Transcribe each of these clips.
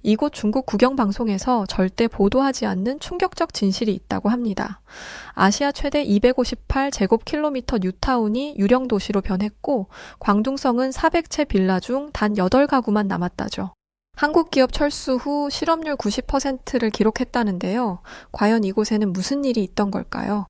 이곳 중국 국영방송에서 절대 보도하지 않는 충격적 진실이 있다고 합니다. 아시아 최대 258제곱킬로미터 뉴타운이 유령 도시로 변했고 광둥성은 400채 빌라 중 단 8가구만 남았다죠. 한국 기업 철수 후 실업률 90%를 기록했다는데요. 과연 이곳에는 무슨 일이 있던 걸까요?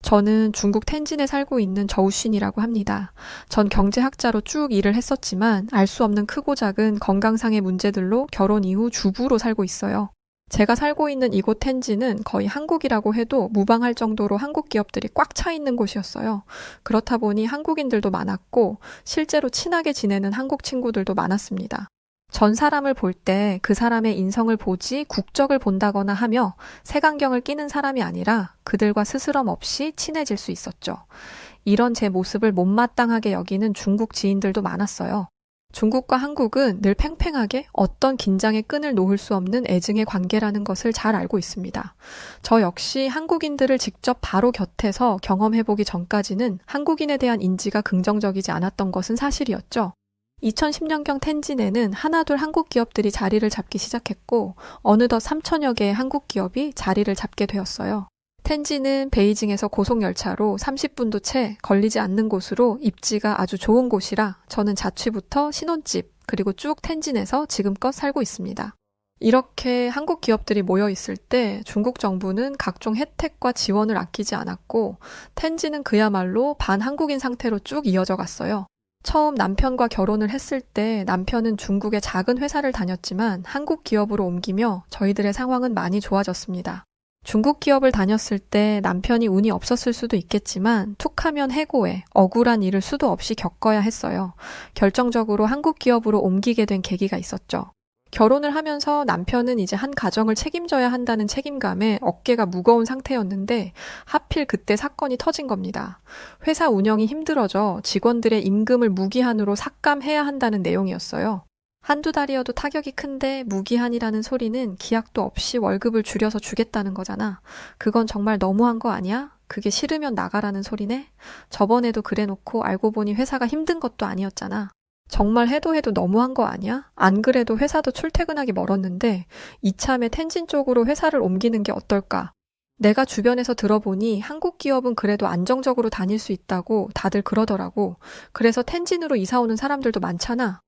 저는 중국 텐진에 살고 있는 저우슌이라고 합니다. 전 경제학자로 쭉 일을 했었지만 알 수 없는 크고 작은 건강상의 문제들로 결혼 이후 주부로 살고 있어요. 제가 살고 있는 이곳 텐진은 거의 한국이라고 해도 무방할 정도로 한국 기업들이 꽉 차 있는 곳이었어요. 그렇다 보니 한국인들도 많았고 실제로 친하게 지내는 한국 친구들도 많았습니다. 전 사람을 볼 때 그 사람의 인성을 보지 국적을 본다거나 하며 색안경을 끼는 사람이 아니라 그들과 스스럼 없이 친해질 수 있었죠. 이런 제 모습을 못마땅하게 여기는 중국 지인들도 많았어요. 중국과 한국은 늘 팽팽하게 어떤 긴장의 끈을 놓을 수 없는 애증의 관계라는 것을 잘 알고 있습니다. 저 역시 한국인들을 직접 바로 곁에서 경험해보기 전까지는 한국인에 대한 인지가 긍정적이지 않았던 것은 사실이었죠. 2010년경 텐진에는 하나둘 한국 기업들이 자리를 잡기 시작했고 어느덧 3천여 개의 한국 기업이 자리를 잡게 되었어요. 텐진은 베이징에서 고속열차로 30분도 채 걸리지 않는 곳으로 입지가 아주 좋은 곳이라 저는 자취부터 신혼집 그리고 쭉 텐진에서 지금껏 살고 있습니다. 이렇게 한국 기업들이 모여 있을 때 중국 정부는 각종 혜택과 지원을 아끼지 않았고 텐진은 그야말로 반한국인 상태로 쭉 이어져 갔어요. 처음 남편과 결혼을 했을 때 남편은 중국의 작은 회사를 다녔지만 한국 기업으로 옮기며 저희들의 상황은 많이 좋아졌습니다. 중국 기업을 다녔을 때 남편이 운이 없었을 수도 있겠지만 툭하면 해고에 억울한 일을 수도 없이 겪어야 했어요. 결정적으로 한국 기업으로 옮기게 된 계기가 있었죠. 결혼을 하면서 남편은 이제 한 가정을 책임져야 한다는 책임감에 어깨가 무거운 상태였는데 하필 그때 사건이 터진 겁니다. 회사 운영이 힘들어져 직원들의 임금을 무기한으로 삭감해야 한다는 내용이었어요. 한두 달이어도 타격이 큰데 무기한이라는 소리는 기약도 없이 월급을 줄여서 주겠다는 거잖아. 그건 정말 너무한 거 아니야? 그게 싫으면 나가라는 소리네? 저번에도 그래놓고 알고 보니 회사가 힘든 것도 아니었잖아. 정말 해도 너무한 거 아니야? 안 그래도 회사도 출퇴근하기 멀었는데 이참에 텐진 쪽으로 회사를 옮기는 게 어떨까? 내가 주변에서 들어보니 한국 기업은 그래도 안정적으로 다닐 수 있다고 다들 그러더라고. 그래서 텐진으로 이사 오는 사람들도 많잖아.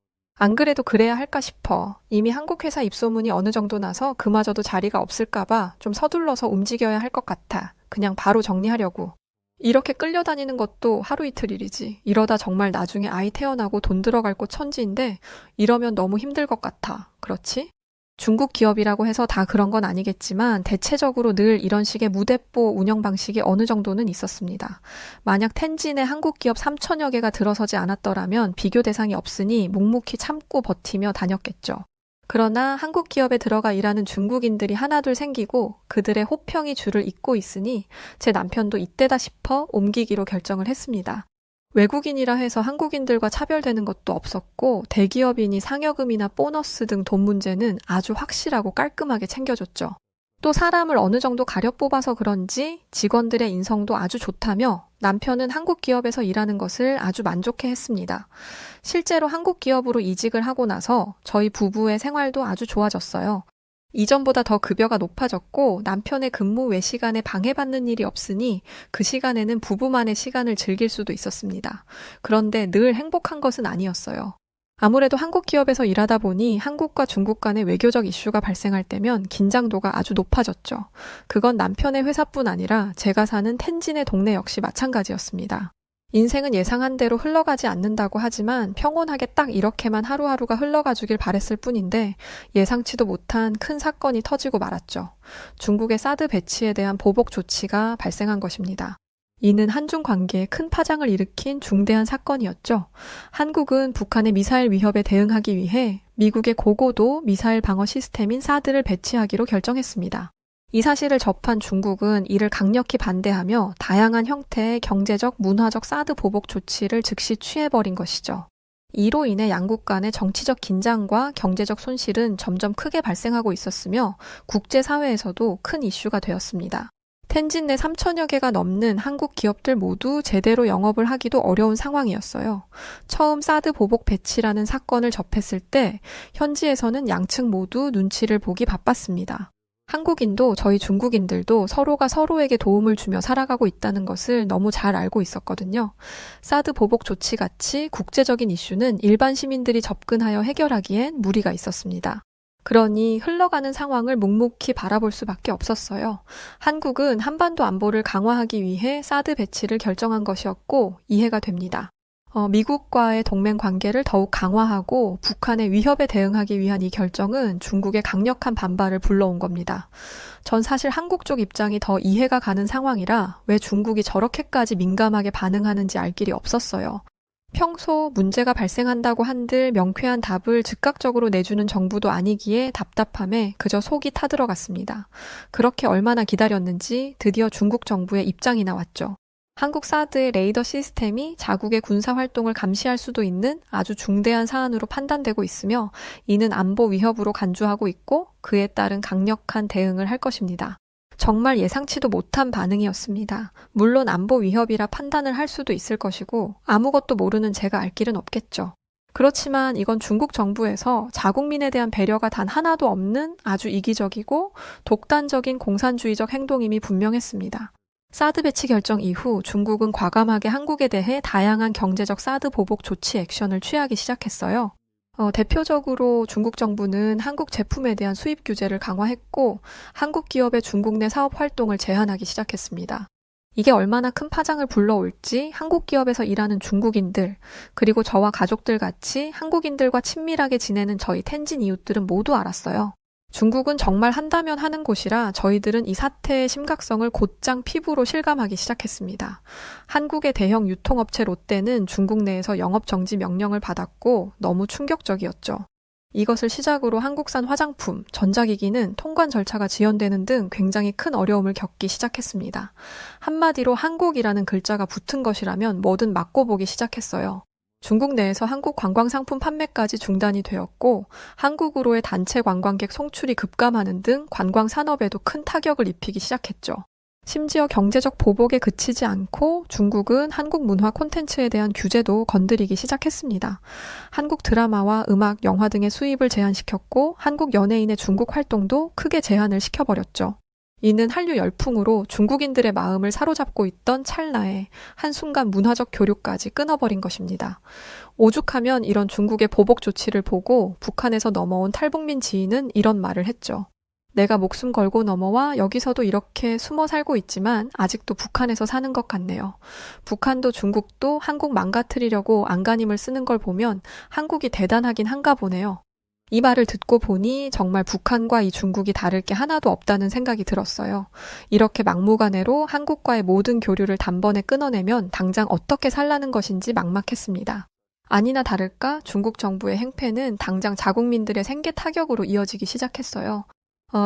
안 그래도 그래야 할까 싶어. 이미 한국 회사 입소문이 어느 정도 나서 그마저도 자리가 없을까 봐 좀 서둘러서 움직여야 할 것 같아. 그냥 바로 정리하려고. 이렇게 끌려다니는 것도 하루 이틀 일이지. 이러다 정말 나중에 아이 태어나고 돈 들어갈 곳 천지인데 이러면 너무 힘들 것 같아. 그렇지? 중국 기업이라고 해서 다 그런 건 아니겠지만 대체적으로 늘 이런 식의 무대뽀 운영 방식이 어느 정도는 있었습니다. 만약 텐진에 한국 기업 3천여 개가 들어서지 않았더라면 비교 대상이 없으니 묵묵히 참고 버티며 다녔겠죠. 그러나 한국 기업에 들어가 일하는 중국인들이 하나둘 생기고 그들의 호평이 줄을 잇고 있으니 제 남편도 이때다 싶어 옮기기로 결정을 했습니다. 외국인이라 해서 한국인들과 차별되는 것도 없었고 대기업이니 상여금이나 보너스 등 돈 문제는 아주 확실하고 깔끔하게 챙겨줬죠. 또 사람을 어느 정도 가려 뽑아서 그런지 직원들의 인성도 아주 좋다며 남편은 한국 기업에서 일하는 것을 아주 만족해 했습니다. 실제로 한국 기업으로 이직을 하고 나서 저희 부부의 생활도 아주 좋아졌어요. 이전보다 더 급여가 높아졌고 남편의 근무 외 시간에 방해받는 일이 없으니 그 시간에는 부부만의 시간을 즐길 수도 있었습니다. 그런데 늘 행복한 것은 아니었어요. 아무래도 한국 기업에서 일하다 보니 한국과 중국 간의 외교적 이슈가 발생할 때면 긴장도가 아주 높아졌죠. 그건 남편의 회사뿐 아니라 제가 사는 텐진의 동네 역시 마찬가지였습니다. 인생은 예상한 대로 흘러가지 않는다고 하지만 평온하게 딱 이렇게만 하루하루가 흘러가 주길 바랬을 뿐인데 예상치도 못한 큰 사건이 터지고 말았죠. 중국의 사드 배치에 대한 보복 조치가 발생한 것입니다. 이는 한중 관계에 큰 파장을 일으킨 중대한 사건이었죠. 한국은 북한의 미사일 위협에 대응하기 위해 미국의 고고도 미사일 방어 시스템인 사드를 배치하기로 결정했습니다. 이 사실을 접한 중국은 이를 강력히 반대하며 다양한 형태의 경제적, 문화적 사드 보복 조치를 즉시 취해버린 것이죠. 이로 인해 양국 간의 정치적 긴장과 경제적 손실은 점점 크게 발생하고 있었으며 국제사회에서도 큰 이슈가 되었습니다. 텐진 내 3천여 개가 넘는 한국 기업들 모두 제대로 영업을 하기도 어려운 상황이었어요. 처음 사드 보복 배치라는 사건을 접했을 때 현지에서는 양측 모두 눈치를 보기 바빴습니다. 한국인도 저희 중국인들도 서로가 서로에게 도움을 주며 살아가고 있다는 것을 너무 잘 알고 있었거든요. 사드 보복 조치같이 국제적인 이슈는 일반 시민들이 접근하여 해결하기엔 무리가 있었습니다. 그러니 흘러가는 상황을 묵묵히 바라볼 수밖에 없었어요. 한국은 한반도 안보를 강화하기 위해 사드 배치를 결정한 것이었고 이해가 됩니다. 미국과의 동맹 관계를 더욱 강화하고 북한의 위협에 대응하기 위한 이 결정은 중국의 강력한 반발을 불러온 겁니다. 전 사실 한국 쪽 입장이 더 이해가 가는 상황이라 왜 중국이 저렇게까지 민감하게 반응하는지 알 길이 없었어요. 평소 문제가 발생한다고 한들 명쾌한 답을 즉각적으로 내주는 정부도 아니기에 답답함에 그저 속이 타들어갔습니다. 그렇게 얼마나 기다렸는지 드디어 중국 정부의 입장이 나왔죠. 한국 사드의 레이더 시스템이 자국의 군사 활동을 감시할 수도 있는 아주 중대한 사안으로 판단되고 있으며 이는 안보 위협으로 간주하고 있고 그에 따른 강력한 대응을 할 것입니다. 정말 예상치도 못한 반응이었습니다. 물론 안보 위협이라 판단을 할 수도 있을 것이고 아무것도 모르는 제가 알 길은 없겠죠. 그렇지만 이건 중국 정부에서 자국민에 대한 배려가 단 하나도 없는 아주 이기적이고 독단적인 공산주의적 행동임이 분명했습니다. 사드 배치 결정 이후 중국은 과감하게 한국에 대해 다양한 경제적 사드 보복 조치 액션을 취하기 시작했어요. 대표적으로 중국 정부는 한국 제품에 대한 수입 규제를 강화했고 한국 기업의 중국 내 사업 활동을 제한하기 시작했습니다. 이게 얼마나 큰 파장을 불러올지 한국 기업에서 일하는 중국인들 그리고 저와 가족들 같이 한국인들과 친밀하게 지내는 저희 텐진 이웃들은 모두 알았어요. 중국은 정말 한다면 하는 곳이라 저희들은 이 사태의 심각성을 곧장 피부로 실감하기 시작했습니다. 한국의 대형 유통업체 롯데는 중국 내에서 영업정지 명령을 받았고 너무 충격적이었죠. 이것을 시작으로 한국산 화장품, 전자기기는 통관 절차가 지연되는 등 굉장히 큰 어려움을 겪기 시작했습니다. 한마디로 한국이라는 글자가 붙은 것이라면 뭐든 맞고 보기 시작했어요. 중국 내에서 한국 관광상품 판매까지 중단이 되었고 한국으로의 단체 관광객 송출이 급감하는 등 관광 산업에도 큰 타격을 입히기 시작했죠. 심지어 경제적 보복에 그치지 않고 중국은 한국 문화 콘텐츠에 대한 규제도 건드리기 시작했습니다. 한국 드라마와 음악, 영화 등의 수입을 제한시켰고 한국 연예인의 중국 활동도 크게 제한을 시켜버렸죠. 이는 한류 열풍으로 중국인들의 마음을 사로잡고 있던 찰나에 한순간 문화적 교류까지 끊어버린 것입니다. 오죽하면 이런 중국의 보복 조치를 보고 북한에서 넘어온 탈북민 지인은 이런 말을 했죠. 내가 목숨 걸고 넘어와 여기서도 이렇게 숨어 살고 있지만 아직도 북한에서 사는 것 같네요. 북한도 중국도 한국 망가뜨리려고 안간힘을 쓰는 걸 보면 한국이 대단하긴 한가 보네요. 이 말을 듣고 보니 정말 북한과 이 중국이 다를 게 하나도 없다는 생각이 들었어요. 이렇게 막무가내로 한국과의 모든 교류를 단번에 끊어내면 당장 어떻게 살라는 것인지 막막했습니다. 아니나 다를까 중국 정부의 행패는 당장 자국민들의 생계 타격으로 이어지기 시작했어요.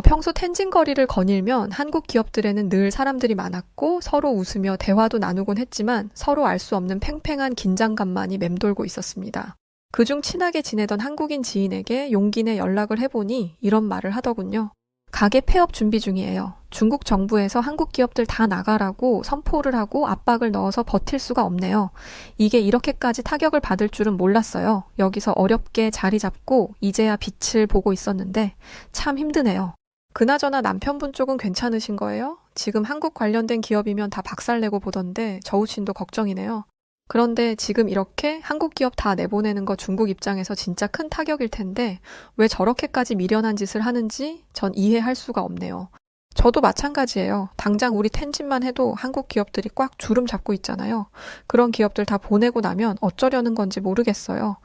평소 텐진거리를 거닐면 한국 기업들에는 늘 사람들이 많았고 서로 웃으며 대화도 나누곤 했지만 서로 알 수 없는 팽팽한 긴장감만이 맴돌고 있었습니다. 그중 친하게 지내던 한국인 지인에게 용기 내 연락을 해보니 이런 말을 하더군요. 가게 폐업 준비 중이에요. 중국 정부에서 한국 기업들 다 나가라고 선포를 하고 압박을 넣어서 버틸 수가 없네요. 이게 이렇게까지 타격을 받을 줄은 몰랐어요. 여기서 어렵게 자리 잡고 이제야 빛을 보고 있었는데 참 힘드네요. 그나저나 남편분 쪽은 괜찮으신 거예요? 지금 한국 관련된 기업이면 다 박살내고 보던데 저우친도 걱정이네요. 그런데 지금 이렇게 한국 기업 다 내보내는 거 중국 입장에서 진짜 큰 타격일 텐데 왜 저렇게까지 미련한 짓을 하는지 전 이해할 수가 없네요. 저도 마찬가지예요. 당장 우리 텐진만 해도 한국 기업들이 꽉 주름 잡고 있잖아요. 그런 기업들 다 보내고 나면 어쩌려는 건지 모르겠어요.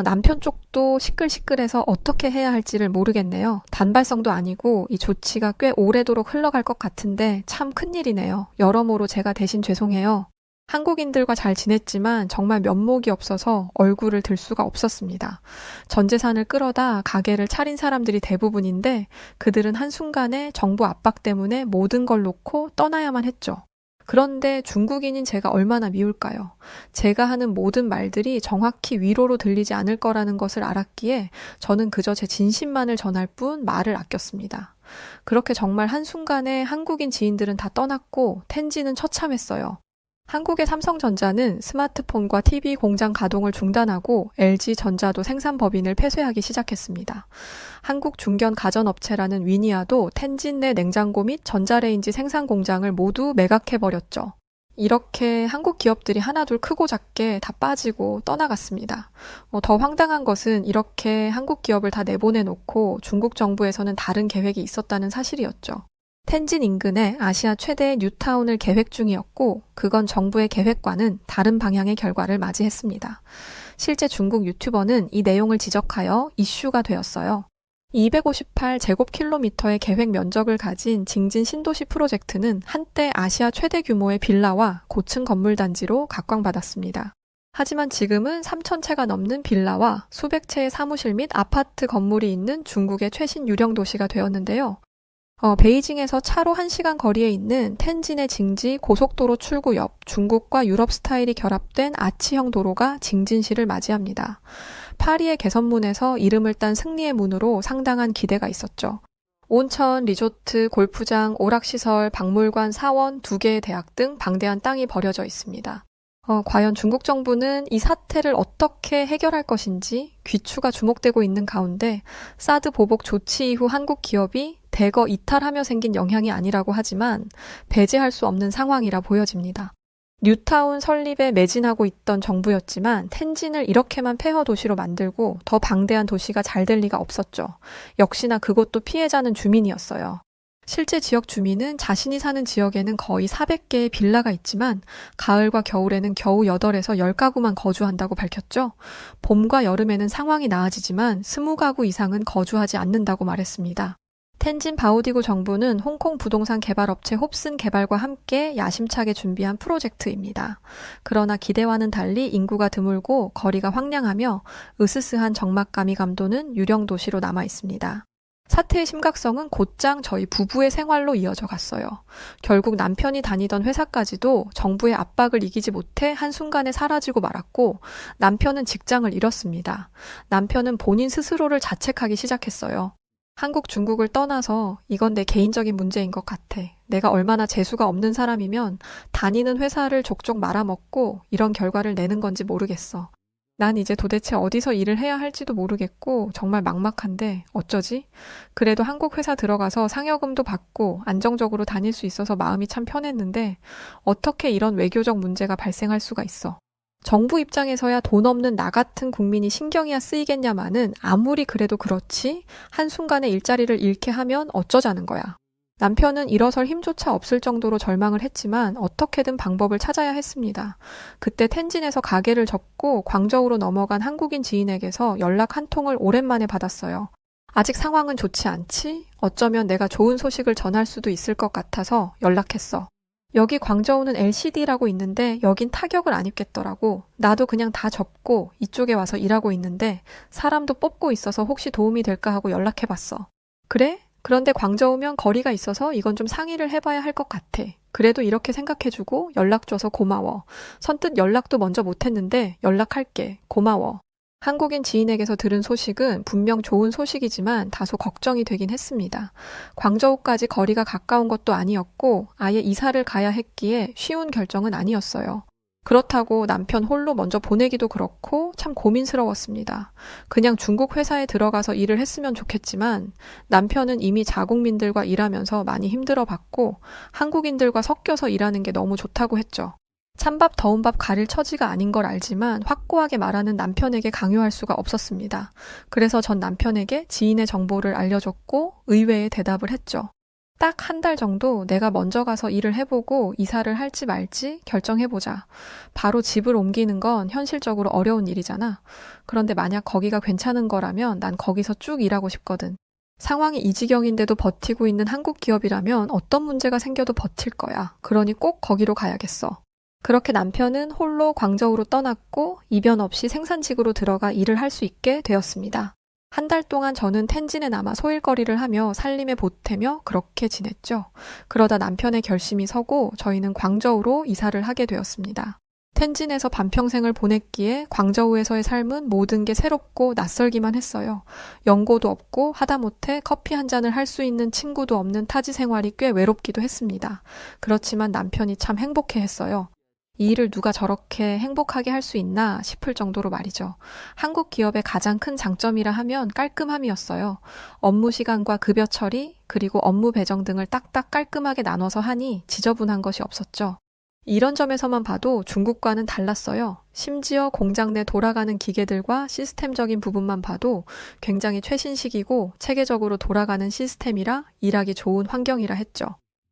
남편 쪽도 시끌시끌해서 어떻게 해야 할지를 모르겠네요. 단발성도 아니고 이 조치가 꽤 오래도록 흘러갈 것 같은데 참 큰일이네요. 여러모로 제가 대신 죄송해요. 한국인들과 잘 지냈지만 정말 면목이 없어서 얼굴을 들 수가 없었습니다. 전 재산을 끌어다 가게를 차린 사람들이 대부분인데 그들은 한순간에 정부 압박 때문에 모든 걸 놓고 떠나야만 했죠. 그런데 중국인인 제가 얼마나 미울까요? 제가 하는 모든 말들이 정확히 위로로 들리지 않을 거라는 것을 알았기에 저는 그저 제 진심만을 전할 뿐 말을 아꼈습니다. 그렇게 정말 한순간에 한국인 지인들은 다 떠났고 텐진은 처참했어요. 한국의 삼성전자는 스마트폰과 TV 공장 가동을 중단하고 LG전자도 생산 법인을 폐쇄하기 시작했습니다. 한국 중견 가전업체라는 위니아도 텐진 내 냉장고 및 전자레인지 생산 공장을 모두 매각해버렸죠. 이렇게 한국 기업들이 하나둘 크고 작게 다 빠지고 떠나갔습니다. 더 황당한 것은 이렇게 한국 기업을 다 내보내놓고 중국 정부에서는 다른 계획이 있었다는 사실이었죠. 텐진 인근에 아시아 최대의 뉴타운을 계획 중이었고 그건 정부의 계획과는 다른 방향의 결과를 맞이했습니다. 실제 중국 유튜버는 이 내용을 지적하여 이슈가 되었어요. 258제곱킬로미터의 계획 면적을 가진 징진 신도시 프로젝트는 한때 아시아 최대 규모의 빌라와 고층 건물 단지로 각광받았습니다. 하지만 지금은 3,000채가 넘는 빌라와 수백 채의 사무실 및 아파트 건물이 있는 중국의 최신 유령 도시가 되었는데요. 베이징에서 차로 1시간 거리에 있는 텐진의 징지 고속도로 출구 옆 중국과 유럽 스타일이 결합된 아치형 도로가 징진시를 맞이합니다. 파리의 개선문에서 이름을 딴 승리의 문으로 상당한 기대가 있었죠. 온천, 리조트, 골프장, 오락시설, 박물관, 사원, 2개의 대학 등 방대한 땅이 버려져 있습니다. 과연 중국 정부는 이 사태를 어떻게 해결할 것인지 귀추가 주목되고 있는 가운데 사드 보복 조치 이후 한국 기업이 대거 이탈하며 생긴 영향이 아니라고 하지만 배제할 수 없는 상황이라 보여집니다. 뉴타운 설립에 매진하고 있던 정부였지만 텐진을 이렇게만 폐허 도시로 만들고 더 방대한 도시가 잘 될 리가 없었죠. 역시나 그것도 피해자는 주민이었어요. 실제 지역 주민은 자신이 사는 지역에는 거의 400개의 빌라가 있지만 가을과 겨울에는 겨우 8에서 10가구만 거주한다고 밝혔죠. 봄과 여름에는 상황이 나아지지만 20가구 이상은 거주하지 않는다고 말했습니다. 텐진 바오디구 정부는 홍콩 부동산 개발업체 홉슨 개발과 함께 야심차게 준비한 프로젝트입니다. 그러나 기대와는 달리 인구가 드물고 거리가 황량하며 으스스한 적막감이 감도는 유령 도시로 남아 있습니다. 사태의 심각성은 곧장 저희 부부의 생활로 이어져 갔어요. 결국 남편이 다니던 회사까지도 정부의 압박을 이기지 못해 한순간에 사라지고 말았고 남편은 직장을 잃었습니다. 남편은 본인 스스로를 자책하기 시작했어요. 한국, 중국을 떠나서 이건 내 개인적인 문제인 것 같아. 내가 얼마나 재수가 없는 사람이면 다니는 회사를 족족 말아먹고 이런 결과를 내는 건지 모르겠어. 난 이제 도대체 어디서 일을 해야 할지도 모르겠고 정말 막막한데 어쩌지? 그래도 한국 회사 들어가서 상여금도 받고 안정적으로 다닐 수 있어서 마음이 참 편했는데 어떻게 이런 외교적 문제가 발생할 수가 있어? 정부 입장에서야 돈 없는 나 같은 국민이 신경이야 쓰이겠냐마는 아무리 그래도 그렇지 한순간에 일자리를 잃게 하면 어쩌자는 거야. 남편은 일어설 힘조차 없을 정도로 절망을 했지만 어떻게든 방법을 찾아야 했습니다. 그때 텐진에서 가게를 접고 광저우로 넘어간 한국인 지인에게서 연락 한 통을 오랜만에 받았어요. 아직 상황은 좋지 않지? 어쩌면 내가 좋은 소식을 전할 수도 있을 것 같아서 연락했어. 여기 광저우는 LCD라고 있는데 여긴 타격을 안 입겠더라고. 나도 그냥 다 접고 이쪽에 와서 일하고 있는데 사람도 뽑고 있어서 혹시 도움이 될까 하고 연락해봤어. 그래? 그런데 광저우면 거리가 있어서 이건 좀 상의를 해봐야 할 것 같아. 그래도 이렇게 생각해주고 연락 줘서 고마워. 선뜻 연락도 먼저 못했는데 연락할게. 고마워. 한국인 지인에게서 들은 소식은 분명 좋은 소식이지만 다소 걱정이 되긴 했습니다. 광저우까지 거리가 가까운 것도 아니었고 아예 이사를 가야 했기에 쉬운 결정은 아니었어요. 그렇다고 남편 홀로 먼저 보내기도 그렇고 참 고민스러웠습니다. 그냥 중국 회사에 들어가서 일을 했으면 좋겠지만 남편은 이미 자국민들과 일하면서 많이 힘들어봤고 한국인들과 섞여서 일하는 게 너무 좋다고 했죠. 찬밥 더운 밥 가릴 처지가 아닌 걸 알지만 확고하게 말하는 남편에게 강요할 수가 없었습니다. 그래서 전 남편에게 지인의 정보를 알려줬고 의외의 대답을 했죠. 딱 1달 정도 내가 먼저 가서 일을 해보고 이사를 할지 말지 결정해보자. 바로 집을 옮기는 건 현실적으로 어려운 일이잖아. 그런데 만약 거기가 괜찮은 거라면 난 거기서 쭉 일하고 싶거든. 상황이 이 지경인데도 버티고 있는 한국 기업이라면 어떤 문제가 생겨도 버틸 거야. 그러니 꼭 거기로 가야겠어. 그렇게 남편은 홀로 광저우로 떠났고 이변 없이 생산직으로 들어가 일을 할 수 있게 되었습니다. 1달 동안 저는 텐진에 남아 소일거리를 하며 살림에 보태며 그렇게 지냈죠. 그러다 남편의 결심이 서고 저희는 광저우로 이사를 하게 되었습니다. 텐진에서 반평생을 보냈기에 광저우에서의 삶은 모든 게 새롭고 낯설기만 했어요. 연고도 없고 하다못해 커피 한 잔을 할 수 있는 친구도 없는 타지 생활이 꽤 외롭기도 했습니다. 그렇지만 남편이 참 행복해했어요. 이 일을 누가 저렇게 행복하게 할 수 있나 싶을 정도로 말이죠. 한국 기업의 가장 큰 장점이라 하면 깔끔함이었어요. 업무 시간과 급여 처리, 그리고 업무 배정 등을 딱딱 깔끔하게 나눠서 하니 지저분한 것이 없었죠. 이런 점에서만 봐도 중국과는 달랐어요. 심지어 공장 내 돌아가는 기계들과 시스템적인 부분만 봐도 굉장히 최신식이고 체계적으로 돌아가는 시스템이라 일하기 좋은 환경이라 했죠.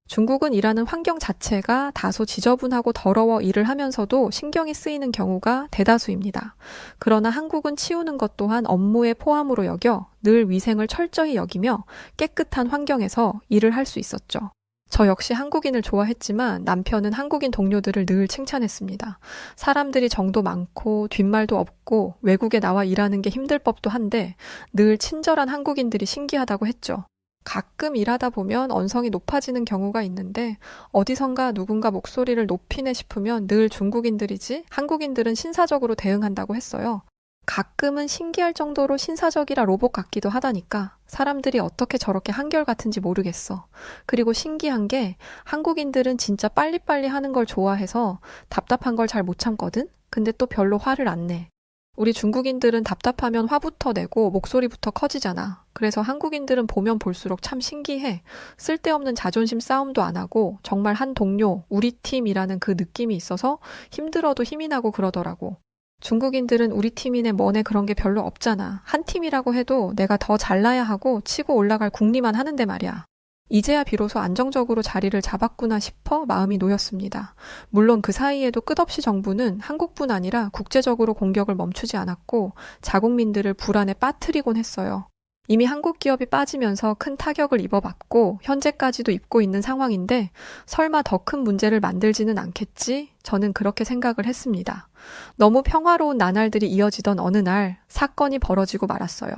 중국은 일하는 환경 자체가 다소 지저분하고 더러워 일을 하면서도 신경이 쓰이는 경우가 대다수입니다. 그러나 한국은 치우는 것 또한 업무의 포함으로 여겨 늘 위생을 철저히 여기며 깨끗한 환경에서 일을 할 수 있었죠. 저 역시 한국인을 좋아했지만 남편은 한국인 동료들을 늘 칭찬했습니다. 사람들이 정도 많고 뒷말도 없고 외국에 나와 일하는 게 힘들 법도 한데 늘 친절한 한국인들이 신기하다고 했죠. 가끔 일하다 보면 언성이 높아지는 경우가 있는데 어디선가 누군가 목소리를 높이네 싶으면 늘 중국인들이지 한국인들은 신사적으로 대응한다고 했어요. 가끔은 신기할 정도로 신사적이라 로봇 같기도 하다니까 사람들이 어떻게 저렇게 한결같은지 모르겠어. 그리고 신기한 게 한국인들은 진짜 빨리빨리 하는 걸 좋아해서 답답한 걸 잘 못 참거든? 근데 또 별로 화를 안 내. 우리 중국인들은 답답하면 화부터 내고 목소리부터 커지잖아. 그래서 한국인들은 보면 볼수록 참 신기해. 쓸데없는 자존심 싸움도 안 하고 정말 한 동료, 우리 팀이라는 그 느낌이 있어서 힘들어도 힘이 나고 그러더라고. 중국인들은 우리 팀이네 뭐네 그런 게 별로 없잖아. 한 팀이라고 해도 내가 더 잘나야 하고 치고 올라갈 궁리만 하는데 말이야. 이제야 비로소 안정적으로 자리를 잡았구나 싶어 마음이 놓였습니다. 물론 그 사이에도 끝없이 정부는 한국뿐 아니라 국제적으로 공격을 멈추지 않았고 자국민들을 불안에 빠뜨리곤 했어요. 이미 한국 기업이 빠지면서 큰 타격을 입어봤고 현재까지도 입고 있는 상황인데 설마 더 큰 문제를 만들지는 않겠지? 저는 그렇게 생각을 했습니다. 너무 평화로운 나날들이 이어지던 어느 날 사건이 벌어지고 말았어요.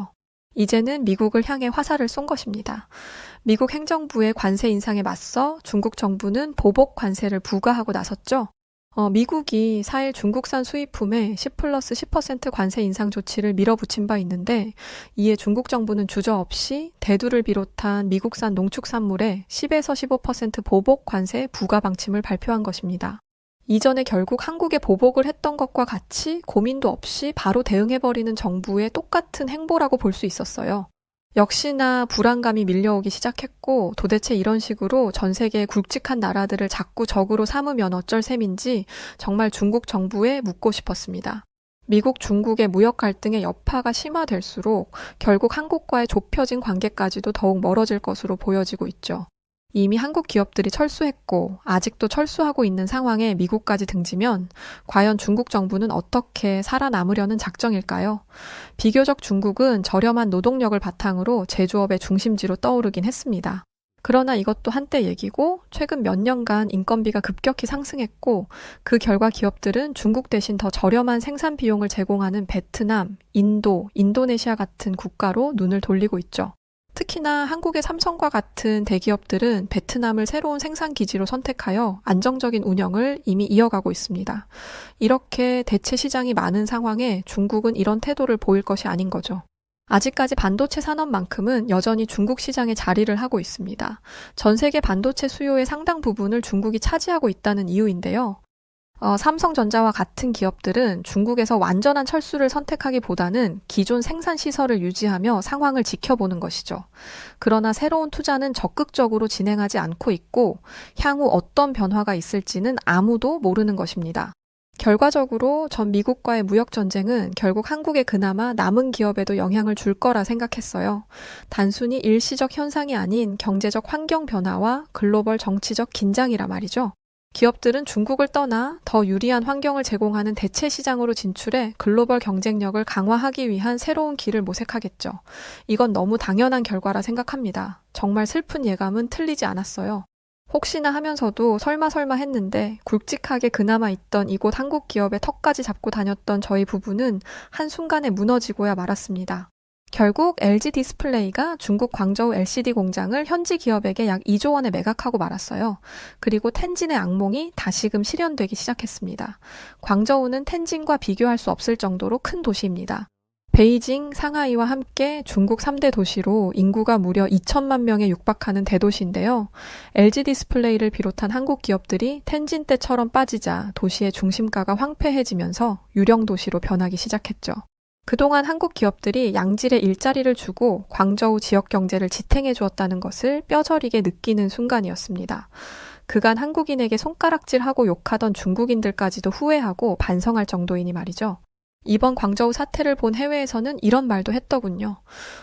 이제는 미국을 향해 화살을 쏜 것입니다. 미국 행정부의 관세 인상에 맞서 중국 정부는 보복 관세를 부과하고 나섰죠. 미국이 4일 중국산 수입품에 10+10% 관세 인상 조치를 밀어붙인 바 있는데 이에 중국 정부는 주저없이 대두를 비롯한 미국산 농축산물에 10에서 15% 보복 관세 부과 방침을 발표한 것입니다. 이전에 결국 한국에 보복을 했던 것과 같이 고민도 없이 바로 대응해버리는 정부의 똑같은 행보라고 볼 수 있었어요. 역시나 불안감이 밀려오기 시작했고 도대체 이런 식으로 전 세계의 굵직한 나라들을 자꾸 적으로 삼으면 어쩔 셈인지 정말 중국 정부에 묻고 싶었습니다. 미국, 중국의 무역 갈등의 여파가 심화될수록 결국 한국과의 좁혀진 관계까지도 더욱 멀어질 것으로 보여지고 있죠. 이미 한국 기업들이 철수했고 아직도 철수하고 있는 상황에 미국까지 등지면 과연 중국 정부는 어떻게 살아남으려는 작정일까요? 비교적 중국은 저렴한 노동력을 바탕으로 제조업의 중심지로 떠오르긴 했습니다. 그러나 이것도 한때 얘기고 최근 몇 년간 인건비가 급격히 상승했고 그 결과 기업들은 중국 대신 더 저렴한 생산 비용을 제공하는 베트남, 인도, 인도네시아 같은 국가로 눈을 돌리고 있죠. 특히나 한국의 삼성과 같은 대기업들은 베트남을 새로운 생산 기지로 선택하여 안정적인 운영을 이미 이어가고 있습니다. 이렇게 대체 시장이 많은 상황에 중국은 이런 태도를 보일 것이 아닌 거죠. 아직까지 반도체 산업만큼은 여전히 중국 시장에 자리를 하고 있습니다. 전 세계 반도체 수요의 상당 부분을 중국이 차지하고 있다는 이유인데요. 삼성전자와 같은 기업들은 중국에서 완전한 철수를 선택하기보다는 기존 생산 시설을 유지하며 상황을 지켜보는 것이죠. 그러나 새로운 투자는 적극적으로 진행하지 않고 있고 향후 어떤 변화가 있을지는 아무도 모르는 것입니다. 결과적으로 전 미국과의 무역 전쟁은 결국 한국에 그나마 남은 기업에도 영향을 줄 거라 생각했어요. 단순히 일시적 현상이 아닌 경제적 환경 변화와 글로벌 정치적 긴장이라 말이죠. 기업들은 중국을 떠나 더 유리한 환경을 제공하는 대체 시장으로 진출해 글로벌 경쟁력을 강화하기 위한 새로운 길을 모색하겠죠. 이건 너무 당연한 결과라 생각합니다. 정말 슬픈 예감은 틀리지 않았어요. 혹시나 하면서도 설마 했는데 굵직하게 그나마 있던 이곳 한국 기업의 턱까지 잡고 다녔던 저희 부부는 한순간에 무너지고야 말았습니다. 결국 LG 디스플레이가 중국 광저우 LCD 공장을 현지 기업에게 약 2조 원에 매각하고 말았어요. 그리고 텐진의 악몽이 다시금 실현되기 시작했습니다. 광저우는 텐진과 비교할 수 없을 정도로 큰 도시입니다. 베이징, 상하이와 함께 중국 3대 도시로 인구가 무려 2천만 명에 육박하는 대도시인데요. LG 디스플레이를 비롯한 한국 기업들이 텐진 때처럼 빠지자 도시의 중심가가 황폐해지면서 유령 도시로 변하기 시작했죠. 그동안 한국 기업들이 양질의 일자리를 주고 광저우 지역 경제를 지탱해 주었다는 것을 뼈저리게 느끼는 순간이었습니다. 그간 한국인에게 손가락질하고 욕하던 중국인들까지도 후회하고 반성할 정도이니 말이죠. 이번 광저우 사태를 본 해외에서는 이런 말도 했더군요.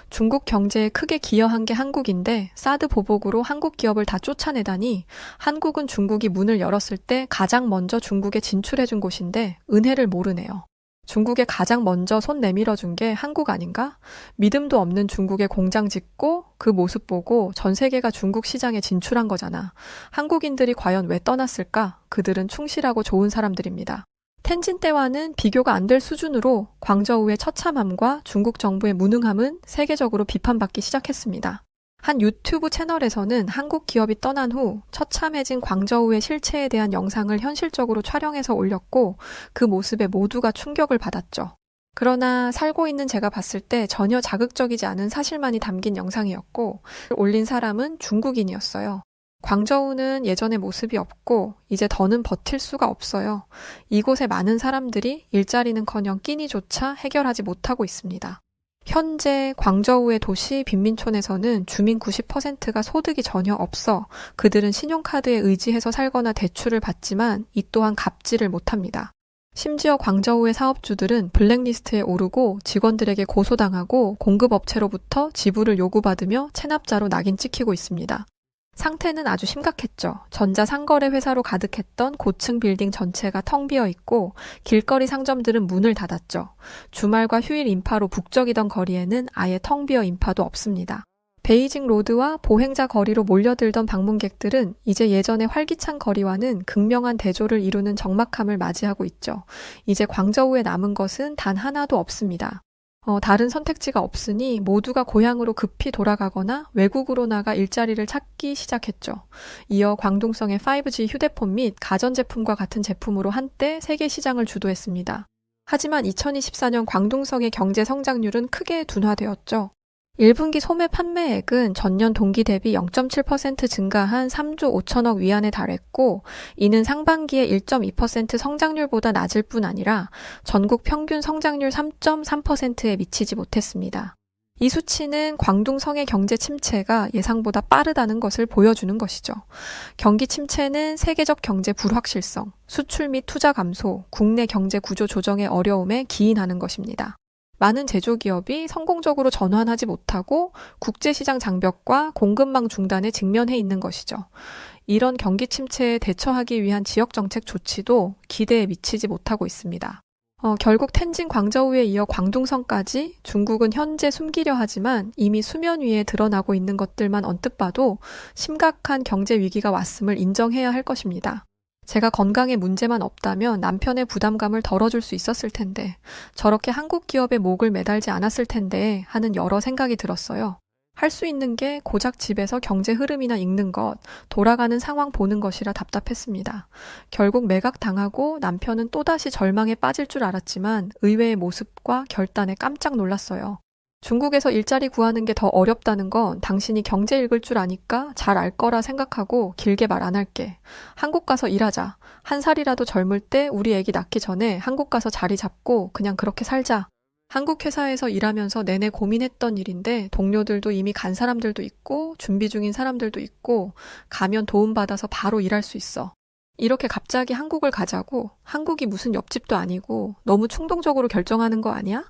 중국 경제에 크게 기여한 게 한국인데 사드 보복으로 한국 기업을 다 쫓아내다니 한국은 중국이 문을 열었을 때 가장 먼저 중국에 진출해준 곳인데 은혜를 모르네요. 중국에 가장 먼저 손 내밀어 준 게 한국 아닌가? 믿음도 없는 중국에 공장 짓고 그 모습 보고 전 세계가 중국 시장에 진출한 거잖아. 한국인들이 과연 왜 떠났을까? 그들은 충실하고 좋은 사람들입니다. 텐진 때와는 비교가 안 될 수준으로 광저우의 처참함과 중국 정부의 무능함은 세계적으로 비판받기 시작했습니다. 한 유튜브 채널에서는 한국 기업이 떠난 후 처참해진 광저우의 실체에 대한 영상을 현실적으로 촬영해서 올렸고 그 모습에 모두가 충격을 받았죠. 그러나 살고 있는 제가 봤을 때 전혀 자극적이지 않은 사실만이 담긴 영상이었고 올린 사람은 중국인이었어요. 광저우는 예전의 모습이 없고 이제 더는 버틸 수가 없어요. 이곳에 많은 사람들이 일자리는커녕 끼니조차 해결하지 못하고 있습니다. 현재 광저우의 도시 빈민촌에서는 주민 90%가 소득이 전혀 없어 그들은 신용카드에 의지해서 살거나 대출을 받지만 이 또한 갚지를 못합니다. 심지어 광저우의 사업주들은 블랙리스트에 오르고 직원들에게 고소당하고 공급업체로부터 지불을 요구받으며 체납자로 낙인 찍히고 있습니다. 상태는 아주 심각했죠. 전자상거래 회사로 가득했던 고층 빌딩 전체가 텅 비어 있고 길거리 상점들은 문을 닫았죠. 주말과 휴일 인파로 북적이던 거리에는 아예 텅 비어 인파도 없습니다. 베이징 로드와 보행자 거리로 몰려들던 방문객들은 이제 예전의 활기찬 거리와는 극명한 대조를 이루는 적막함을 맞이하고 있죠. 이제 광저우에 남은 것은 단 하나도 없습니다. 다른 선택지가 없으니 모두가 고향으로 급히 돌아가거나 외국으로 나가 일자리를 찾기 시작했죠. 이어 광둥성의 5G 휴대폰 및 가전제품과 같은 제품으로 한때 세계 시장을 주도했습니다. 하지만 2024년 광둥성의 경제 성장률은 크게 둔화되었죠. 1분기 소매 판매액은 전년 동기 대비 0.7% 증가한 3조 5천억 위안에 달했고 이는 상반기에 1.2% 성장률보다 낮을 뿐 아니라 전국 평균 성장률 3.3%에 미치지 못했습니다. 이 수치는 광둥성의 경제 침체가 예상보다 빠르다는 것을 보여주는 것이죠. 경기 침체는 세계적 경제 불확실성, 수출 및 투자 감소, 국내 경제 구조 조정의 어려움에 기인하는 것입니다. 많은 제조기업이 성공적으로 전환하지 못하고 국제시장 장벽과 공급망 중단에 직면해 있는 것이죠. 이런 경기 침체에 대처하기 위한 지역정책 조치도 기대에 미치지 못하고 있습니다. 결국 텐진 광저우에 이어 광둥성까지 중국은 현재 숨기려 하지만 이미 수면 위에 드러나고 있는 것들만 언뜻 봐도 심각한 경제 위기가 왔음을 인정해야 할 것입니다. 제가 건강에 문제만 없다면 남편의 부담감을 덜어줄 수 있었을 텐데 저렇게 한국 기업에 목을 매달지 않았을 텐데 하는 여러 생각이 들었어요. 할 수 있는 게 고작 집에서 경제 흐름이나 읽는 것, 돌아가는 상황 보는 것이라 답답했습니다. 결국 매각당하고 남편은 또다시 절망에 빠질 줄 알았지만 의외의 모습과 결단에 깜짝 놀랐어요. 중국에서 일자리 구하는 게 더 어렵다는 건 당신이 경제 읽을 줄 아니까 잘 알 거라 생각하고 길게 말 안 할게. 한국 가서 일하자. 한 살이라도 젊을 때 우리 애기 낳기 전에 한국 가서 자리 잡고 그냥 그렇게 살자. 한국 회사에서 일하면서 내내 고민했던 일인데 동료들도 이미 간 사람들도 있고 준비 중인 사람들도 있고 가면 도움받아서 바로 일할 수 있어. 이렇게 갑자기 한국을 가자고? 한국이 무슨 옆집도 아니고 너무 충동적으로 결정하는 거 아니야?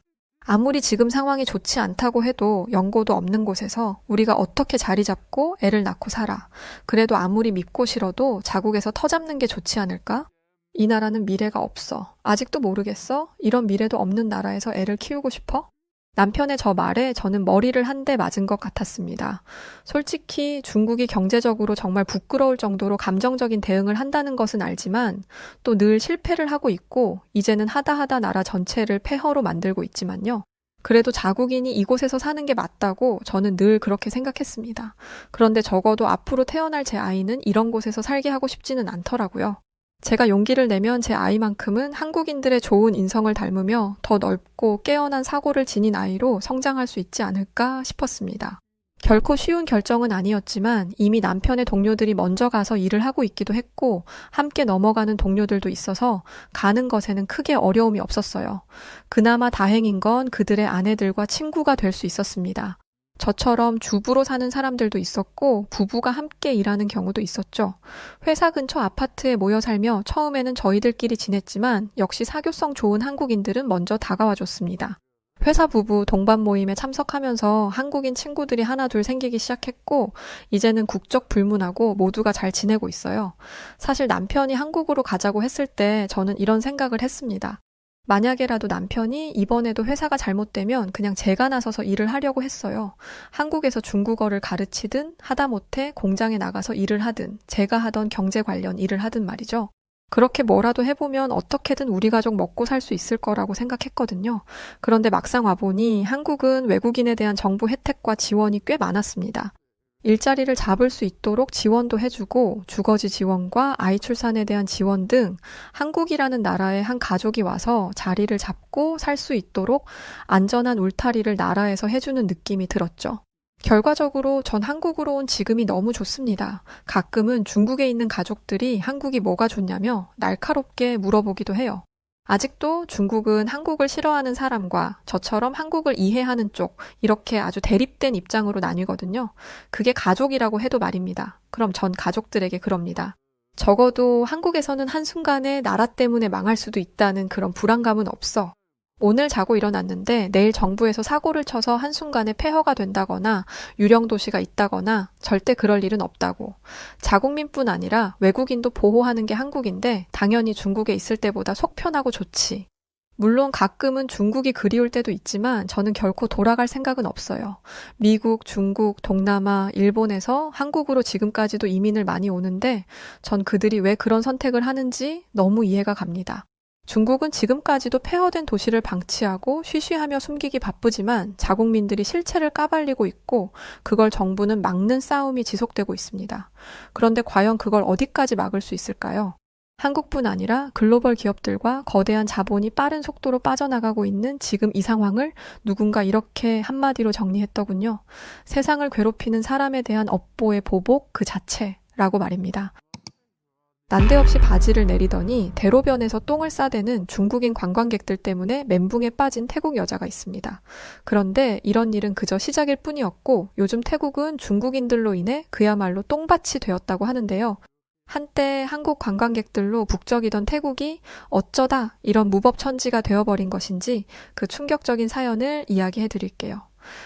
아무리 지금 상황이 좋지 않다고 해도 연고도 없는 곳에서 우리가 어떻게 자리 잡고 애를 낳고 살아. 그래도 아무리 밉고 싫어도 자국에서 터 잡는 게 좋지 않을까? 이 나라는 미래가 없어. 아직도 모르겠어? 이런 미래도 없는 나라에서 애를 키우고 싶어? 남편의 저 말에 저는 머리를 한 대 맞은 것 같았습니다. 솔직히 중국이 경제적으로 정말 부끄러울 정도로 감정적인 대응을 한다는 것은 알지만 또 늘 실패를 하고 있고 이제는 하다 나라 전체를 폐허로 만들고 있지만요. 그래도 자국인이 이곳에서 사는 게 맞다고 저는 늘 그렇게 생각했습니다. 그런데 적어도 앞으로 태어날 제 아이는 이런 곳에서 살게 하고 싶지는 않더라고요. 제가 용기를 내면 제 아이만큼은 한국인들의 좋은 인성을 닮으며 더 넓고 깨어난 사고를 지닌 아이로 성장할 수 있지 않을까 싶었습니다. 결코 쉬운 결정은 아니었지만 이미 남편의 동료들이 먼저 가서 일을 하고 있기도 했고 함께 넘어가는 동료들도 있어서 가는 것에는 크게 어려움이 없었어요. 그나마 다행인 건 그들의 아내들과 친구가 될 수 있었습니다. 저처럼 주부로 사는 사람들도 있었고 부부가 함께 일하는 경우도 있었죠. 회사 근처 아파트에 모여 살며 처음에는 저희들끼리 지냈지만 역시 사교성 좋은 한국인들은 먼저 다가와 줬습니다. 회사 부부 동반 모임에 참석하면서 한국인 친구들이 하나둘 생기기 시작했고 이제는 국적 불문하고 모두가 잘 지내고 있어요. 사실 남편이 한국으로 가자고 했을 때 저는 이런 생각을 했습니다. 만약에라도 남편이 이번에도 회사가 잘못되면 그냥 제가 나서서 일을 하려고 했어요. 한국에서 중국어를 가르치든 하다못해 공장에 나가서 일을 하든 제가 하던 경제 관련 일을 하든 말이죠. 그렇게 뭐라도 해보면 어떻게든 우리 가족 먹고 살 수 있을 거라고 생각했거든요. 그런데 막상 와보니 한국은 외국인에 대한 정부 혜택과 지원이 꽤 많았습니다. 일자리를 잡을 수 있도록 지원도 해주고 주거지 지원과 아이 출산에 대한 지원 등 한국이라는 나라에 한 가족이 와서 자리를 잡고 살 수 있도록 안전한 울타리를 나라에서 해주는 느낌이 들었죠. 결과적으로 전 한국으로 온 지금이 너무 좋습니다. 가끔은 중국에 있는 가족들이 한국이 뭐가 좋냐며 날카롭게 물어보기도 해요. 아직도 중국은 한국을 싫어하는 사람과 저처럼 한국을 이해하는 쪽 이렇게 아주 대립된 입장으로 나뉘거든요. 그게 가족이라고 해도 말입니다. 그럼 전 가족들에게 그럽니다. 적어도 한국에서는 한순간에 나라 때문에 망할 수도 있다는 그런 불안감은 없어. 오늘 자고 일어났는데 내일 정부에서 사고를 쳐서 한순간에 폐허가 된다거나 유령 도시가 있다거나 절대 그럴 일은 없다고. 자국민뿐 아니라 외국인도 보호하는 게 한국인데 당연히 중국에 있을 때보다 속 편하고 좋지. 물론 가끔은 중국이 그리울 때도 있지만 저는 결코 돌아갈 생각은 없어요. 미국, 중국, 동남아, 일본에서 한국으로 지금까지도 이민을 많이 오는데 전 그들이 왜 그런 선택을 하는지 너무 이해가 갑니다. 중국은 지금까지도 폐허된 도시를 방치하고 쉬쉬하며 숨기기 바쁘지만 자국민들이 실체를 까발리고 있고 그걸 정부는 막는 싸움이 지속되고 있습니다. 그런데 과연 그걸 어디까지 막을 수 있을까요? 한국뿐 아니라 글로벌 기업들과 거대한 자본이 빠른 속도로 빠져나가고 있는 지금 이 상황을 누군가 이렇게 한마디로 정리했더군요. 세상을 괴롭히는 사람에 대한 업보의 보복 그 자체라고 말입니다. 난데없이 바지를 내리더니 대로변에서 똥을 싸대는 중국인 관광객들 때문에 멘붕에 빠진 태국 여자가 있습니다. 그런데 이런 일은 그저 시작일 뿐이었고 요즘 태국은 중국인들로 인해 그야말로 똥밭이 되었다고 하는데요. 한때 한국 관광객들로 북적이던 태국이 어쩌다 이런 무법천지가 되어버린 것인지 그 충격적인 사연을 이야기해 드릴게요.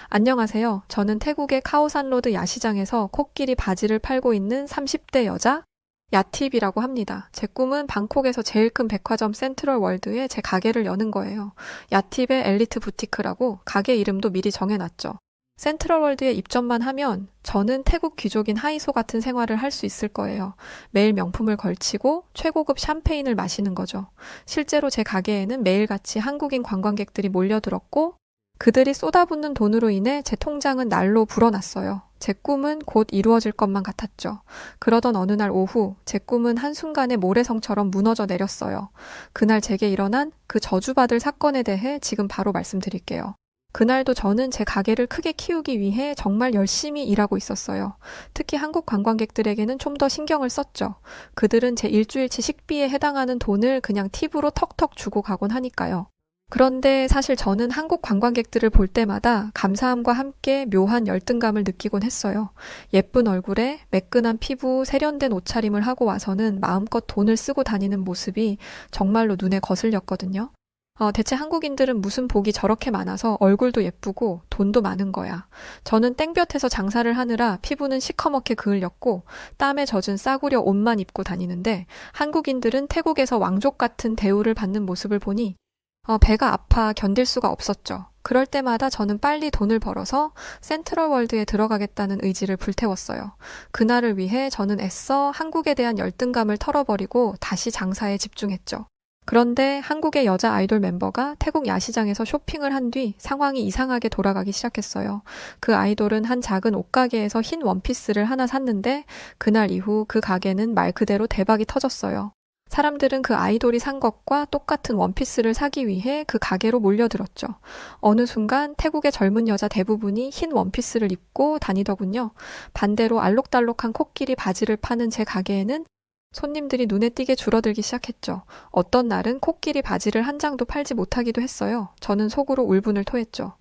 안녕하세요. 저는 태국의 카오산로드 야시장에서 코끼리 바지를 팔고 있는 30대 여자 야팁이라고 합니다. 제 꿈은 방콕에서 제일 큰 백화점 센트럴 월드에 제 가게를 여는 거예요. 야팁의 엘리트 부티크라고 가게 이름도 미리 정해놨죠. 센트럴 월드에 입점만 하면 저는 태국 귀족인 하이소 같은 생활을 할 수 있을 거예요. 매일 명품을 걸치고 최고급 샴페인을 마시는 거죠. 실제로 제 가게에는 매일같이 한국인 관광객들이 몰려들었고 그들이 쏟아붓는 돈으로 인해 제 통장은 날로 불어났어요. 제 꿈은 곧 이루어질 것만 같았죠. 그러던 어느 날 오후 제 꿈은 한순간에 모래성처럼 무너져 내렸어요. 그날 제게 일어난 그 저주받을 사건에 대해 지금 바로 말씀드릴게요. 그날도 저는 제 가게를 크게 키우기 위해 정말 열심히 일하고 있었어요. 특히 한국 관광객들에게는 좀 더 신경을 썼죠. 그들은 제 일주일치 식비에 해당하는 돈을 그냥 팁으로 턱턱 주고 가곤 하니까요. 그런데 사실 저는 한국 관광객들을 볼 때마다 감사함과 함께 묘한 열등감을 느끼곤 했어요. 예쁜 얼굴에 매끈한 피부, 세련된 옷차림을 하고 와서는 마음껏 돈을 쓰고 다니는 모습이 정말로 눈에 거슬렸거든요. 대체 한국인들은 무슨 복이 저렇게 많아서 얼굴도 예쁘고 돈도 많은 거야. 저는 땡볕에서 장사를 하느라 피부는 시커멓게 그을렸고 땀에 젖은 싸구려 옷만 입고 다니는데 한국인들은 태국에서 왕족 같은 대우를 받는 모습을 보니 배가 아파 견딜 수가 없었죠. 그럴 때마다 저는 빨리 돈을 벌어서 센트럴 월드에 들어가겠다는 의지를 불태웠어요. 그날을 위해 저는 애써 한국에 대한 열등감을 털어버리고 다시 장사에 집중했죠. 그런데 한국의 여자 아이돌 멤버가 태국 야시장에서 쇼핑을 한 뒤 상황이 이상하게 돌아가기 시작했어요. 그 아이돌은 한 작은 옷가게에서 흰 원피스를 하나 샀는데 그날 이후 그 가게는 말 그대로 대박이 터졌어요. 사람들은 그 아이돌이 산 것과 똑같은 원피스를 사기 위해 그 가게로 몰려들었죠. 어느 순간 태국의 젊은 여자 대부분이 흰 원피스를 입고 다니더군요. 반대로 알록달록한 코끼리 바지를 파는 제 가게에는 손님들이 눈에 띄게 줄어들기 시작했죠. 어떤 날은 코끼리 바지를 한 장도 팔지 못하기도 했어요. 저는 속으로 울분을 토했죠.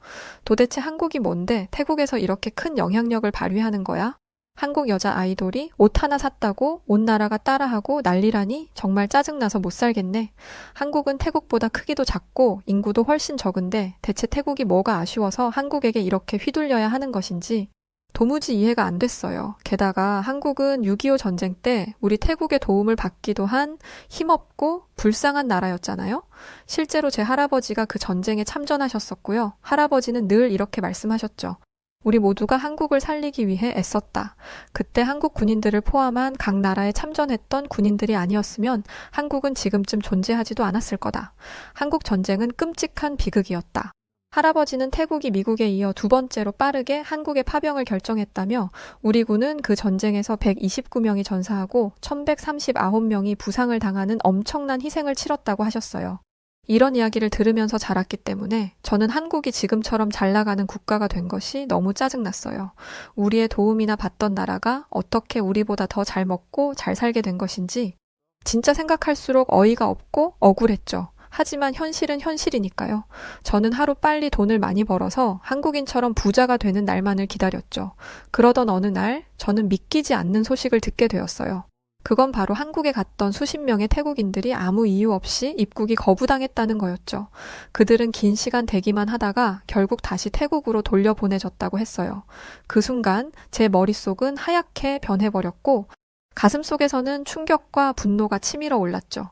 도대체 한국이 뭔데 태국에서 이렇게 큰 영향력을 발휘하는 거야? 한국 여자 아이돌이 옷 하나 샀다고 온 나라가 따라하고 난리라니 정말 짜증나서 못 살겠네. 한국은 태국보다 크기도 작고 인구도 훨씬 적은데 대체 태국이 뭐가 아쉬워서 한국에게 이렇게 휘둘려야 하는 것인지 도무지 이해가 안 됐어요. 게다가 한국은 6.25 전쟁 때 우리 태국의 도움을 받기도 한 힘없고 불쌍한 나라였잖아요. 실제로 제 할아버지가 그 전쟁에 참전하셨었고요. 할아버지는 늘 이렇게 말씀하셨죠. 우리 모두가 한국을 살리기 위해 애썼다. 그때 한국 군인들을 포함한 각 나라에 참전했던 군인들이 아니었으면 한국은 지금쯤 존재하지도 않았을 거다. 한국 전쟁은 끔찍한 비극이었다. 할아버지는 태국이 미국에 이어 두 번째로 빠르게 한국의 파병을 결정했다며 우리 군은 그 전쟁에서 129명이 전사하고 1139명이 부상을 당하는 엄청난 희생을 치렀다고 하셨어요. 이런 이야기를 들으면서 자랐기 때문에 저는 한국이 지금처럼 잘 나가는 국가가 된 것이 너무 짜증났어요. 우리의 도움이나 받던 나라가 어떻게 우리보다 더 잘 먹고 잘 살게 된 것인지 진짜 생각할수록 어이가 없고 억울했죠. 하지만 현실은 현실이니까요. 저는 하루 빨리 돈을 많이 벌어서 한국인처럼 부자가 되는 날만을 기다렸죠. 그러던 어느 날 저는 믿기지 않는 소식을 듣게 되었어요. 그건 바로 한국에 갔던 수십 명의 태국인들이 아무 이유 없이 입국이 거부당했다는 거였죠. 그들은 긴 시간 대기만 하다가 결국 다시 태국으로 돌려보내졌다고 했어요. 그 순간 제 머릿속은 하얗게 변해버렸고 가슴속에서는 충격과 분노가 치밀어 올랐죠.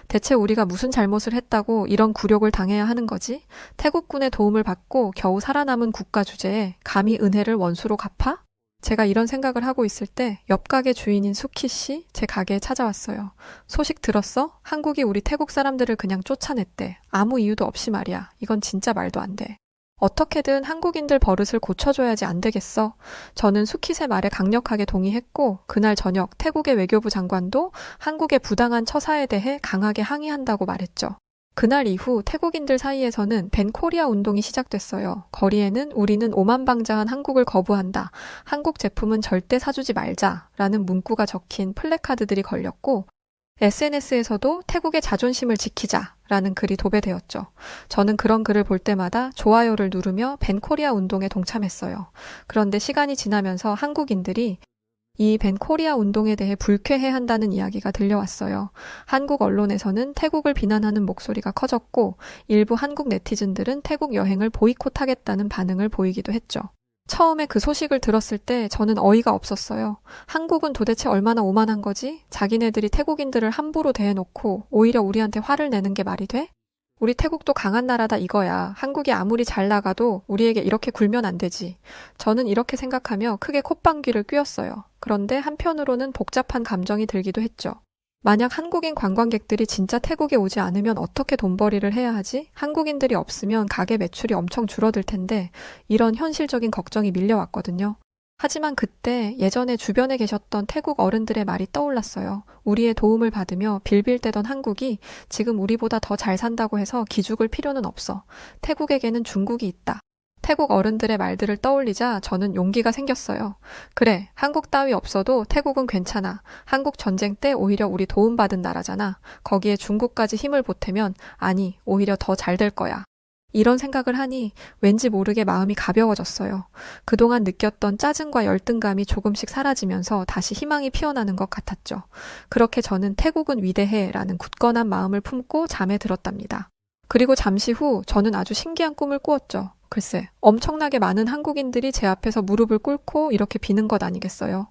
대체 우리가 무슨 잘못을 했다고 이런 굴욕을 당해야 하는 거지? 태국군의 도움을 받고 겨우 살아남은 국가 주제에 감히 은혜를 원수로 갚아? 제가 이런 생각을 하고 있을 때 옆 가게 주인인 수키 씨 제 가게에 찾아왔어요. 소식 들었어? 한국이 우리 태국 사람들을 그냥 쫓아냈대. 아무 이유도 없이 말이야. 이건 진짜 말도 안 돼. 어떻게든 한국인들 버릇을 고쳐줘야지 안 되겠어. 저는 수킷의 말에 강력하게 동의했고 그날 저녁 태국의 외교부 장관도 한국의 부당한 처사에 대해 강하게 항의한다고 말했죠. 그날 이후 태국인들 사이에서는 밴 코리아 운동이 시작됐어요. 거리에는 우리는 오만방자한 한국을 거부한다. 한국 제품은 절대 사주지 말자라는 문구가 적힌 플래카드들이 걸렸고 SNS에서도 태국의 자존심을 지키자라는 글이 도배되었죠. 저는 그런 글을 볼 때마다 좋아요를 누르며 밴 코리아 운동에 동참했어요. 그런데 시간이 지나면서 한국인들이 이 밴 코리아 운동에 대해 불쾌해한다는 이야기가 들려왔어요. 한국 언론에서는 태국을 비난하는 목소리가 커졌고 일부 한국 네티즌들은 태국 여행을 보이콧하겠다는 반응을 보이기도 했죠. 처음에 그 소식을 들었을 때 저는 어이가 없었어요. 한국은 도대체 얼마나 오만한 거지? 자기네들이 태국인들을 함부로 대해놓고 오히려 우리한테 화를 내는 게 말이 돼? 우리 태국도 강한 나라다 이거야. 한국이 아무리 잘 나가도 우리에게 이렇게 굴면 안 되지. 저는 이렇게 생각하며 크게 콧방귀를 뀌었어요. 그런데 한편으로는 복잡한 감정이 들기도 했죠. 만약 한국인 관광객들이 진짜 태국에 오지 않으면 어떻게 돈벌이를 해야 하지? 한국인들이 없으면 가게 매출이 엄청 줄어들 텐데 이런 현실적인 걱정이 밀려왔거든요. 하지만 그때 예전에 주변에 계셨던 태국 어른들의 말이 떠올랐어요. 우리의 도움을 받으며 빌빌대던 한국이 지금 우리보다 더 잘 산다고 해서 기죽을 필요는 없어. 태국에게는 중국이 있다. 태국 어른들의 말들을 떠올리자 저는 용기가 생겼어요. 그래, 한국 따위 없어도 태국은 괜찮아. 한국 전쟁 때 오히려 우리 도움받은 나라잖아. 거기에 중국까지 힘을 보태면 아니, 오히려 더 잘 될 거야. 이런 생각을 하니 왠지 모르게 마음이 가벼워졌어요. 그동안 느꼈던 짜증과 열등감이 조금씩 사라지면서 다시 희망이 피어나는 것 같았죠. 그렇게 저는 태국은 위대해라는 굳건한 마음을 품고 잠에 들었답니다. 그리고 잠시 후 저는 아주 신기한 꿈을 꾸었죠. 글쎄, 엄청나게 많은 한국인들이 제 앞에서 무릎을 꿇고 이렇게 비는 것 아니겠어요?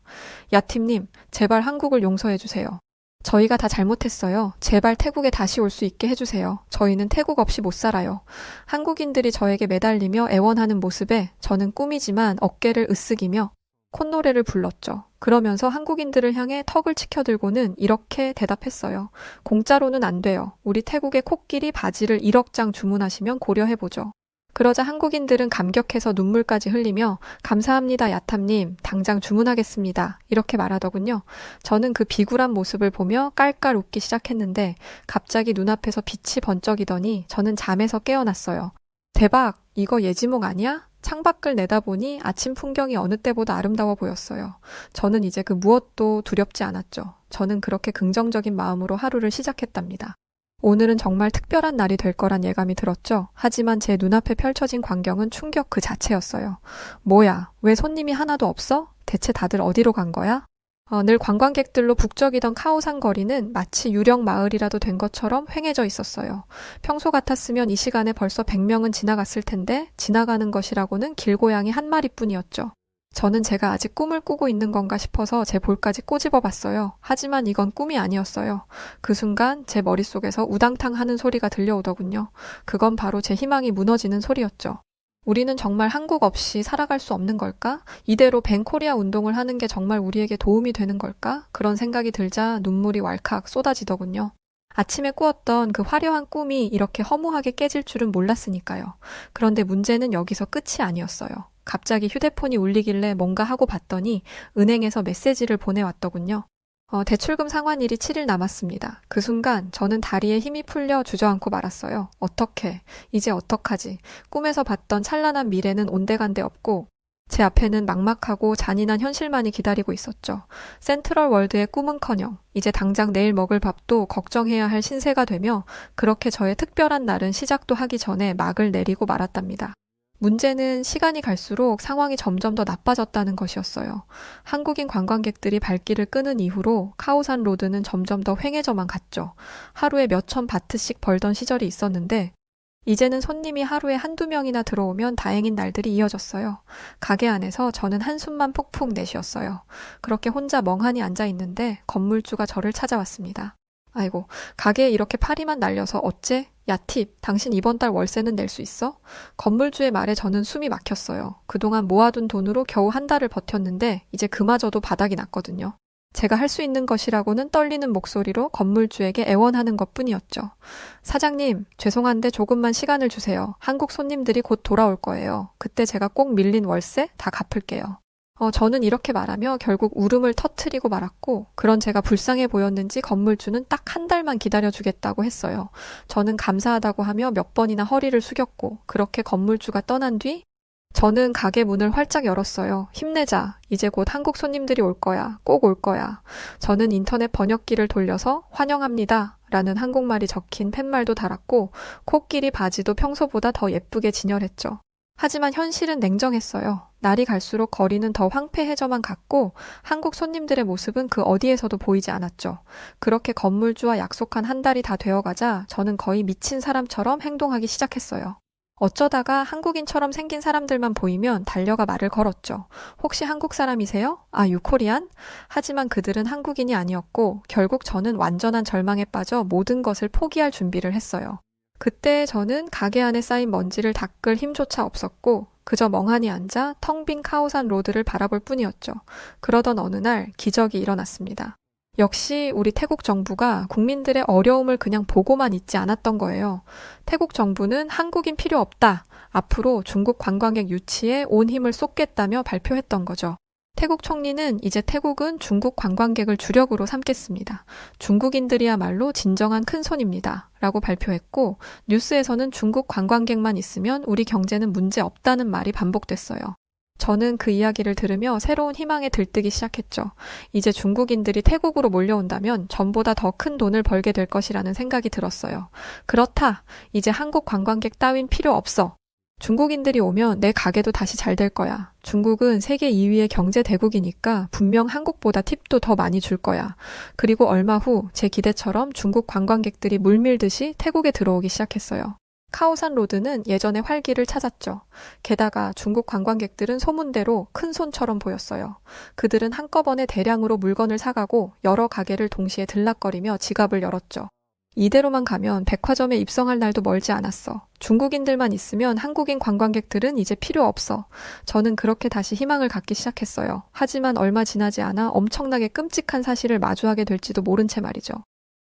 야팀님, 제발 한국을 용서해주세요. 저희가 다 잘못했어요. 제발 태국에 다시 올 수 있게 해주세요. 저희는 태국 없이 못 살아요. 한국인들이 저에게 매달리며 애원하는 모습에 저는 꿈이지만 어깨를 으쓱이며 콧노래를 불렀죠. 그러면서 한국인들을 향해 턱을 치켜들고는 이렇게 대답했어요. 공짜로는 안 돼요. 우리 태국의 코끼리 바지를 1억 장 주문하시면 고려해보죠. 그러자 한국인들은 감격해서 눈물까지 흘리며 감사합니다 야탐님 당장 주문하겠습니다 이렇게 말하더군요. 저는 그 비굴한 모습을 보며 깔깔 웃기 시작했는데 갑자기 눈앞에서 빛이 번쩍이더니 저는 잠에서 깨어났어요. 대박! 이거 예지몽 아니야? 창밖을 내다보니 아침 풍경이 어느 때보다 아름다워 보였어요. 저는 이제 그 무엇도 두렵지 않았죠. 저는 그렇게 긍정적인 마음으로 하루를 시작했답니다. 오늘은 정말 특별한 날이 될 거란 예감이 들었죠. 하지만 제 눈앞에 펼쳐진 광경은 충격 그 자체였어요. 뭐야, 왜 손님이 하나도 없어? 대체 다들 어디로 간 거야? 늘 관광객들로 북적이던 카오산 거리는 마치 유령 마을이라도 된 것처럼 횡해져 있었어요. 평소 같았으면 이 시간에 벌써 100명은 지나갔을 텐데 지나가는 것이라고는 길고양이 한 마리뿐이었죠. 저는 제가 아직 꿈을 꾸고 있는 건가 싶어서 제 볼까지 꼬집어 봤어요. 하지만 이건 꿈이 아니었어요. 그 순간 제 머릿속에서 우당탕 하는 소리가 들려오더군요. 그건 바로 제 희망이 무너지는 소리였죠. 우리는 정말 한국 없이 살아갈 수 없는 걸까? 이대로 벤코리아 운동을 하는 게 정말 우리에게 도움이 되는 걸까? 그런 생각이 들자 눈물이 왈칵 쏟아지더군요. 아침에 꾸었던 그 화려한 꿈이 이렇게 허무하게 깨질 줄은 몰랐으니까요. 그런데 문제는 여기서 끝이 아니었어요. 갑자기 휴대폰이 울리길래 뭔가 하고 봤더니 은행에서 메시지를 보내왔더군요. 대출금 상환일이 7일 남았습니다. 그 순간 저는 다리에 힘이 풀려 주저앉고 말았어요. 어떡해. 이제 어떡하지. 꿈에서 봤던 찬란한 미래는 온데간데 없고 제 앞에는 막막하고 잔인한 현실만이 기다리고 있었죠. 센트럴 월드의 꿈은커녕 이제 당장 내일 먹을 밥도 걱정해야 할 신세가 되며 그렇게 저의 특별한 날은 시작도 하기 전에 막을 내리고 말았답니다. 문제는 시간이 갈수록 상황이 점점 더 나빠졌다는 것이었어요. 한국인 관광객들이 발길을 끄는 이후로 카오산 로드는 점점 더 횡해져만 갔죠. 하루에 몇천 바트씩 벌던 시절이 있었는데 이제는 손님이 하루에 한두 명이나 들어오면 다행인 날들이 이어졌어요. 가게 안에서 저는 한숨만 푹푹 내쉬었어요. 그렇게 혼자 멍하니 앉아 있는데 건물주가 저를 찾아왔습니다. 아이고, 가게에 이렇게 파리만 날려서 어째? 야, 팁, 당신 이번 달 월세는 낼 수 있어? 건물주의 말에 저는 숨이 막혔어요. 그동안 모아둔 돈으로 겨우 한 달을 버텼는데 이제 그마저도 바닥이 났거든요. 제가 할 수 있는 것이라고는 떨리는 목소리로 건물주에게 애원하는 것뿐이었죠. 사장님, 죄송한데 조금만 시간을 주세요. 한국 손님들이 곧 돌아올 거예요. 그때 제가 꼭 밀린 월세 다 갚을게요. 저는 이렇게 말하며 결국 울음을 터트리고 말았고 그런 제가 불쌍해 보였는지 건물주는 딱 한 달만 기다려주겠다고 했어요. 저는 감사하다고 하며 몇 번이나 허리를 숙였고 그렇게 건물주가 떠난 뒤 저는 가게 문을 활짝 열었어요. 힘내자. 이제 곧 한국 손님들이 올 거야. 꼭 올 거야. 저는 인터넷 번역기를 돌려서 환영합니다. 라는 한국말이 적힌 팻말도 달았고 코끼리 바지도 평소보다 더 예쁘게 진열했죠. 하지만 현실은 냉정했어요. 날이 갈수록 거리는 더 황폐해져만 갔고 한국 손님들의 모습은 그 어디에서도 보이지 않았죠. 그렇게 건물주와 약속한 한 달이 다 되어가자 저는 거의 미친 사람처럼 행동하기 시작했어요. 어쩌다가 한국인처럼 생긴 사람들만 보이면 달려가 말을 걸었죠. 혹시 한국 사람이세요? 아, 유코리안? 하지만 그들은 한국인이 아니었고 결국 저는 완전한 절망에 빠져 모든 것을 포기할 준비를 했어요. 그때 저는 가게 안에 쌓인 먼지를 닦을 힘조차 없었고 그저 멍하니 앉아 텅 빈 카오산 로드를 바라볼 뿐이었죠. 그러던 어느 날 기적이 일어났습니다. 역시 우리 태국 정부가 국민들의 어려움을 그냥 보고만 있지 않았던 거예요. 태국 정부는 한국인 필요 없다. 앞으로 중국 관광객 유치에 온 힘을 쏟겠다며 발표했던 거죠. 태국 총리는 이제 태국은 중국 관광객을 주력으로 삼겠습니다. 중국인들이야말로 진정한 큰손입니다. 라고 발표했고 뉴스에서는 중국 관광객만 있으면 우리 경제는 문제 없다는 말이 반복됐어요. 저는 그 이야기를 들으며 새로운 희망에 들뜨기 시작했죠. 이제 중국인들이 태국으로 몰려온다면 전보다 더 큰 돈을 벌게 될 것이라는 생각이 들었어요. 그렇다. 이제 한국 관광객 따윈 필요 없어. 중국인들이 오면 내 가게도 다시 잘 될 거야. 중국은 세계 2위의 경제 대국이니까 분명 한국보다 팁도 더 많이 줄 거야. 그리고 얼마 후 제 기대처럼 중국 관광객들이 물밀듯이 태국에 들어오기 시작했어요. 카오산 로드는 예전의 활기를 찾았죠. 게다가 중국 관광객들은 소문대로 큰 손처럼 보였어요. 그들은 한꺼번에 대량으로 물건을 사가고 여러 가게를 동시에 들락거리며 지갑을 열었죠. 이대로만 가면 백화점에 입성할 날도 멀지 않았어. 중국인들만 있으면 한국인 관광객들은 이제 필요 없어. 저는 그렇게 다시 희망을 갖기 시작했어요. 하지만 얼마 지나지 않아 엄청나게 끔찍한 사실을 마주하게 될지도 모른 채 말이죠.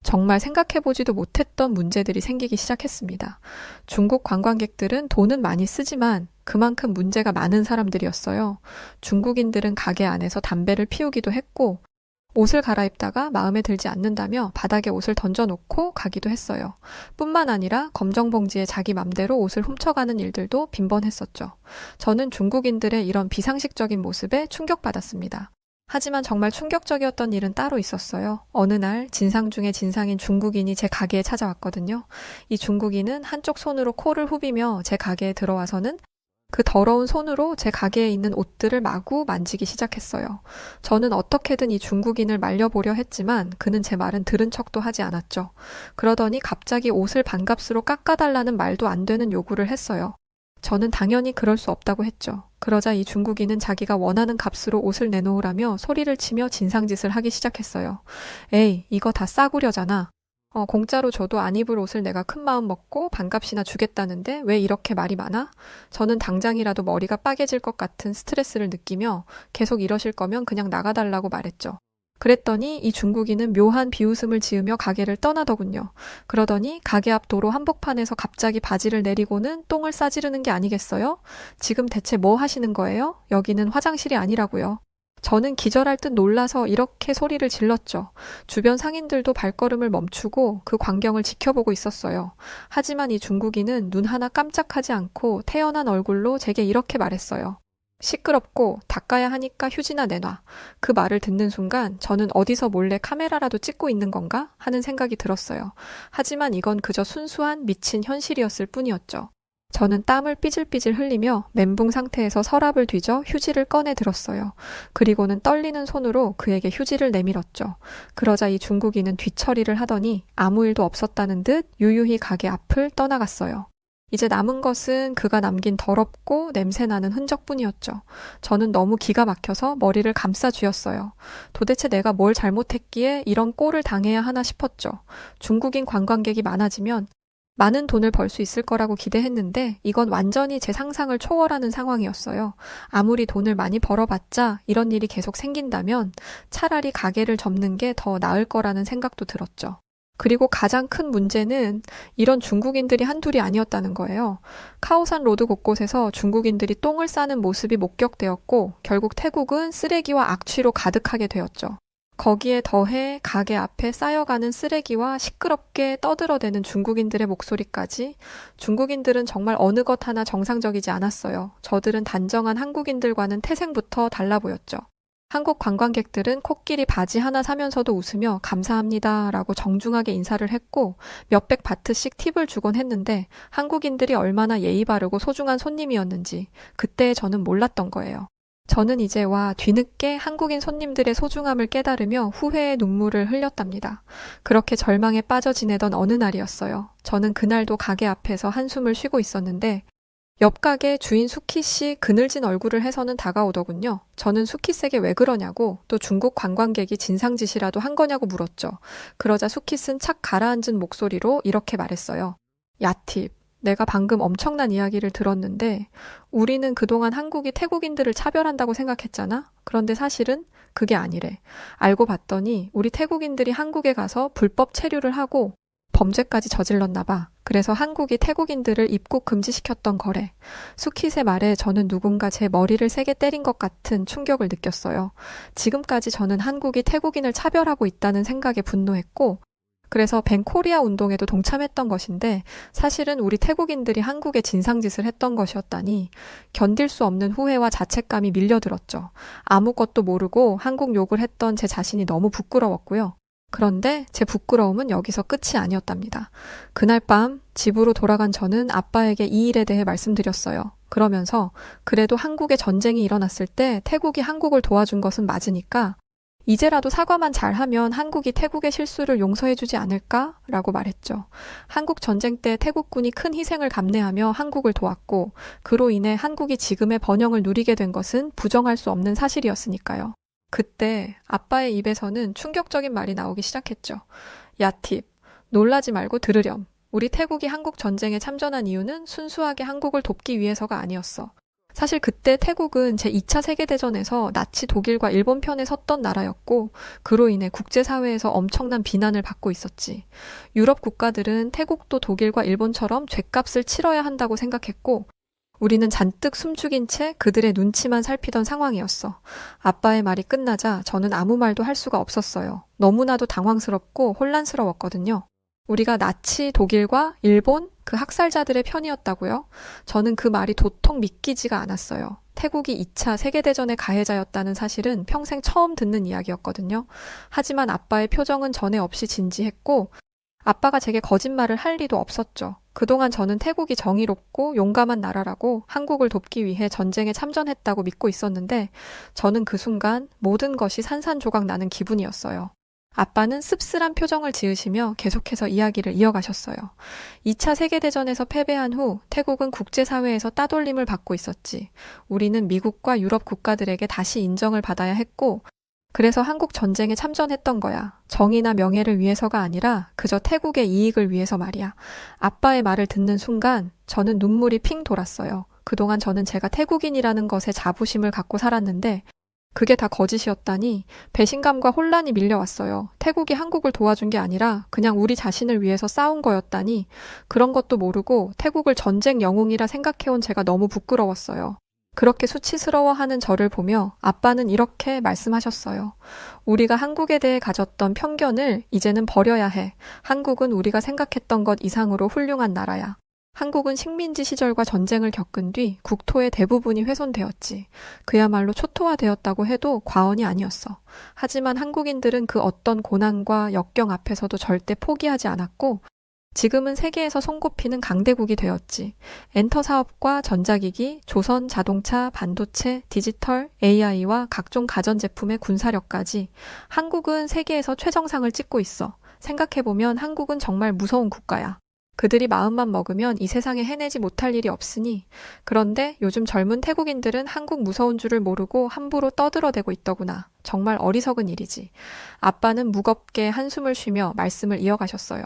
정말 생각해보지도 못했던 문제들이 생기기 시작했습니다. 중국 관광객들은 돈은 많이 쓰지만 그만큼 문제가 많은 사람들이었어요. 중국인들은 가게 안에서 담배를 피우기도 했고, 옷을 갈아입다가 마음에 들지 않는다며 바닥에 옷을 던져놓고 가기도 했어요. 뿐만 아니라 검정 봉지에 자기 맘대로 옷을 훔쳐가는 일들도 빈번했었죠. 저는 중국인들의 이런 비상식적인 모습에 충격받았습니다. 하지만 정말 충격적이었던 일은 따로 있었어요. 어느 날 진상 중에 진상인 중국인이 제 가게에 찾아왔거든요. 이 중국인은 한쪽 손으로 코를 후비며 제 가게에 들어와서는 그 더러운 손으로 제 가게에 있는 옷들을 마구 만지기 시작했어요. 저는 어떻게든 이 중국인을 말려보려 했지만 그는 제 말은 들은 척도 하지 않았죠. 그러더니 갑자기 옷을 반값으로 깎아달라는 말도 안 되는 요구를 했어요. 저는 당연히 그럴 수 없다고 했죠. 그러자 이 중국인은 자기가 원하는 값으로 옷을 내놓으라며 소리를 치며 진상짓을 하기 시작했어요. 에이, 이거 다 싸구려잖아. 공짜로 줘도 안 입을 옷을 내가 큰 마음 먹고 반값이나 주겠다는데 왜 이렇게 말이 많아? 저는 당장이라도 머리가 빠개질 것 같은 스트레스를 느끼며 계속 이러실 거면 그냥 나가달라고 말했죠. 그랬더니 이 중국인은 묘한 비웃음을 지으며 가게를 떠나더군요. 그러더니 가게 앞 도로 한복판에서 갑자기 바지를 내리고는 똥을 싸지르는 게 아니겠어요? 지금 대체 뭐 하시는 거예요? 여기는 화장실이 아니라고요. 저는 기절할 듯 놀라서 이렇게 소리를 질렀죠. 주변 상인들도 발걸음을 멈추고 그 광경을 지켜보고 있었어요. 하지만 이 중국인은 눈 하나 깜짝하지 않고 태연한 얼굴로 제게 이렇게 말했어요. 시끄럽고 닦아야 하니까 휴지나 내놔. 그 말을 듣는 순간 저는 어디서 몰래 카메라라도 찍고 있는 건가 하는 생각이 들었어요. 하지만 이건 그저 순수한 미친 현실이었을 뿐이었죠. 저는 땀을 삐질삐질 흘리며 멘붕 상태에서 서랍을 뒤져 휴지를 꺼내 들었어요. 그리고는 떨리는 손으로 그에게 휴지를 내밀었죠. 그러자 이 중국인은 뒤처리를 하더니 아무 일도 없었다는 듯 유유히 가게 앞을 떠나갔어요. 이제 남은 것은 그가 남긴 더럽고 냄새나는 흔적뿐이었죠. 저는 너무 기가 막혀서 머리를 감싸 쥐었어요. 도대체 내가 뭘 잘못했기에 이런 꼴을 당해야 하나 싶었죠. 중국인 관광객이 많아지면 많은 돈을 벌 수 있을 거라고 기대했는데 이건 완전히 제 상상을 초월하는 상황이었어요. 아무리 돈을 많이 벌어봤자 이런 일이 계속 생긴다면 차라리 가게를 접는 게 더 나을 거라는 생각도 들었죠. 그리고 가장 큰 문제는 이런 중국인들이 한둘이 아니었다는 거예요. 카오산 로드 곳곳에서 중국인들이 똥을 싸는 모습이 목격되었고 결국 태국은 쓰레기와 악취로 가득하게 되었죠. 거기에 더해 가게 앞에 쌓여가는 쓰레기와 시끄럽게 떠들어대는 중국인들의 목소리까지 중국인들은 정말 어느 것 하나 정상적이지 않았어요. 저들은 단정한 한국인들과는 태생부터 달라 보였죠. 한국 관광객들은 코끼리 바지 하나 사면서도 웃으며 감사합니다 라고 정중하게 인사를 했고 몇백 바트씩 팁을 주곤 했는데 한국인들이 얼마나 예의 바르고 소중한 손님이었는지 그때 저는 몰랐던 거예요. 저는 이제 와 뒤늦게 한국인 손님들의 소중함을 깨달으며 후회의 눈물을 흘렸답니다. 그렇게 절망에 빠져 지내던 어느 날이었어요. 저는 그날도 가게 앞에서 한숨을 쉬고 있었는데 옆 가게 주인 수키 씨 그늘진 얼굴을 해서는 다가오더군요. 저는 수키 씨에게 왜 그러냐고 또 중국 관광객이 진상짓이라도 한 거냐고 물었죠. 그러자 수키 씨는 착 가라앉은 목소리로 이렇게 말했어요. 야팁. 내가 방금 엄청난 이야기를 들었는데 우리는 그동안 한국이 태국인들을 차별한다고 생각했잖아? 그런데 사실은 그게 아니래. 알고 봤더니 우리 태국인들이 한국에 가서 불법 체류를 하고 범죄까지 저질렀나 봐. 그래서 한국이 태국인들을 입국 금지시켰던 거래. 수킷의 말에 저는 누군가 제 머리를 세게 때린 것 같은 충격을 느꼈어요. 지금까지 저는 한국이 태국인을 차별하고 있다는 생각에 분노했고 그래서 벤코리아 운동에도 동참했던 것인데 사실은 우리 태국인들이 한국에 진상짓을 했던 것이었다니 견딜 수 없는 후회와 자책감이 밀려들었죠. 아무것도 모르고 한국 욕을 했던 제 자신이 너무 부끄러웠고요. 그런데 제 부끄러움은 여기서 끝이 아니었답니다. 그날 밤 집으로 돌아간 저는 아빠에게 이 일에 대해 말씀드렸어요. 그러면서 그래도 한국에 전쟁이 일어났을 때 태국이 한국을 도와준 것은 맞으니까 이제라도 사과만 잘하면 한국이 태국의 실수를 용서해주지 않을까? 라고 말했죠. 한국 전쟁 때 태국군이 큰 희생을 감내하며 한국을 도왔고 그로 인해 한국이 지금의 번영을 누리게 된 것은 부정할 수 없는 사실이었으니까요. 그때 아빠의 입에서는 충격적인 말이 나오기 시작했죠. 야, 팁. 놀라지 말고 들으렴. 우리 태국이 한국 전쟁에 참전한 이유는 순수하게 한국을 돕기 위해서가 아니었어. 사실 그때 태국은 제2차 세계대전에서 나치 독일과 일본 편에 섰던 나라였고, 그로 인해 국제사회에서 엄청난 비난을 받고 있었지. 유럽 국가들은 태국도 독일과 일본처럼 죗값을 치러야 한다고 생각했고, 우리는 잔뜩 숨죽인 채 그들의 눈치만 살피던 상황이었어. 아빠의 말이 끝나자 저는 아무 말도 할 수가 없었어요. 너무나도 당황스럽고 혼란스러웠거든요. 우리가 나치 독일과 일본 그 학살자들의 편이었다고요? 저는 그 말이 도통 믿기지가 않았어요. 태국이 2차 세계대전의 가해자였다는 사실은 평생 처음 듣는 이야기였거든요. 하지만 아빠의 표정은 전에 없이 진지했고, 아빠가 제게 거짓말을 할 리도 없었죠. 그동안 저는 태국이 정의롭고 용감한 나라라고 한국을 돕기 위해 전쟁에 참전했다고 믿고 있었는데, 저는 그 순간 모든 것이 산산조각 나는 기분이었어요. 아빠는 씁쓸한 표정을 지으시며 계속해서 이야기를 이어가셨어요. 2차 세계대전에서 패배한 후 태국은 국제사회에서 따돌림을 받고 있었지. 우리는 미국과 유럽 국가들에게 다시 인정을 받아야 했고, 그래서 한국 전쟁에 참전했던 거야. 정의나 명예를 위해서가 아니라 그저 태국의 이익을 위해서 말이야. 아빠의 말을 듣는 순간 저는 눈물이 핑 돌았어요. 그동안 저는 제가 태국인이라는 것에 자부심을 갖고 살았는데 그게 다 거짓이었다니 배신감과 혼란이 밀려왔어요. 태국이 한국을 도와준 게 아니라 그냥 우리 자신을 위해서 싸운 거였다니, 그런 것도 모르고 태국을 전쟁 영웅이라 생각해온 제가 너무 부끄러웠어요. 그렇게 수치스러워하는 저를 보며 아빠는 이렇게 말씀하셨어요. 우리가 한국에 대해 가졌던 편견을 이제는 버려야 해. 한국은 우리가 생각했던 것 이상으로 훌륭한 나라야. 한국은 식민지 시절과 전쟁을 겪은 뒤 국토의 대부분이 훼손되었지. 그야말로 초토화되었다고 해도 과언이 아니었어. 하지만 한국인들은 그 어떤 고난과 역경 앞에서도 절대 포기하지 않았고, 지금은 세계에서 손꼽히는 강대국이 되었지. 엔터 사업과 전자기기, 조선, 자동차, 반도체, 디지털, AI와 각종 가전제품의 군사력까지 한국은 세계에서 최정상을 찍고 있어. 생각해보면 한국은 정말 무서운 국가야. 그들이 마음만 먹으면 이 세상에 해내지 못할 일이 없으니. 그런데 요즘 젊은 태국인들은 한국 무서운 줄을 모르고 함부로 떠들어대고 있더구나. 정말 어리석은 일이지. 아빠는 무겁게 한숨을 쉬며 말씀을 이어가셨어요.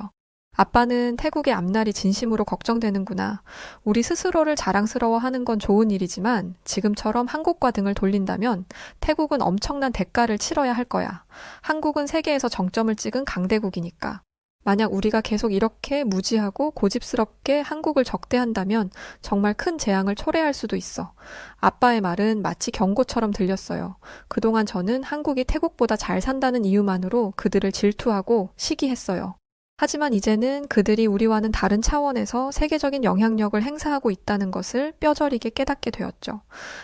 아빠는 태국의 앞날이 진심으로 걱정되는구나. 우리 스스로를 자랑스러워하는 건 좋은 일이지만 지금처럼 한국과 등을 돌린다면 태국은 엄청난 대가를 치러야 할 거야. 한국은 세계에서 정점을 찍은 강대국이니까. 만약 우리가 계속 이렇게 무지하고 고집스럽게 한국을 적대한다면 정말 큰 재앙을 초래할 수도 있어. 아빠의 말은 마치 경고처럼 들렸어요. 그동안 저는 한국이 태국보다 잘 산다는 이유만으로 그들을 질투하고 시기했어요. 하지만 이제는 그들이 우리와는 다른 차원에서 세계적인 영향력을 행사하고 있다는 것을 뼈저리게 깨닫게 되었죠.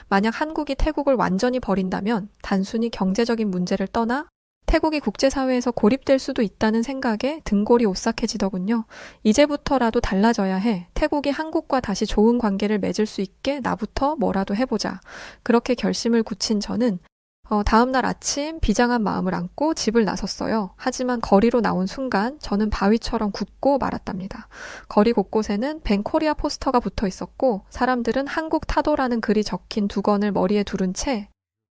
만약 한국이 태국을 완전히 버린다면 단순히 경제적인 문제를 떠나 태국이 국제사회에서 고립될 수도 있다는 생각에 등골이 오싹해지더군요. 이제부터라도 달라져야 해. 태국이 한국과 다시 좋은 관계를 맺을 수 있게 나부터 뭐라도 해보자. 그렇게 결심을 굳힌 저는 다음 날 아침 비장한 마음을 안고 집을 나섰어요. 하지만 거리로 나온 순간 저는 바위처럼 굳고 말았답니다. 거리 곳곳에는 벤코리아 포스터가 붙어 있었고 사람들은 한국 타도라는 글이 적힌 두건을 머리에 두른 채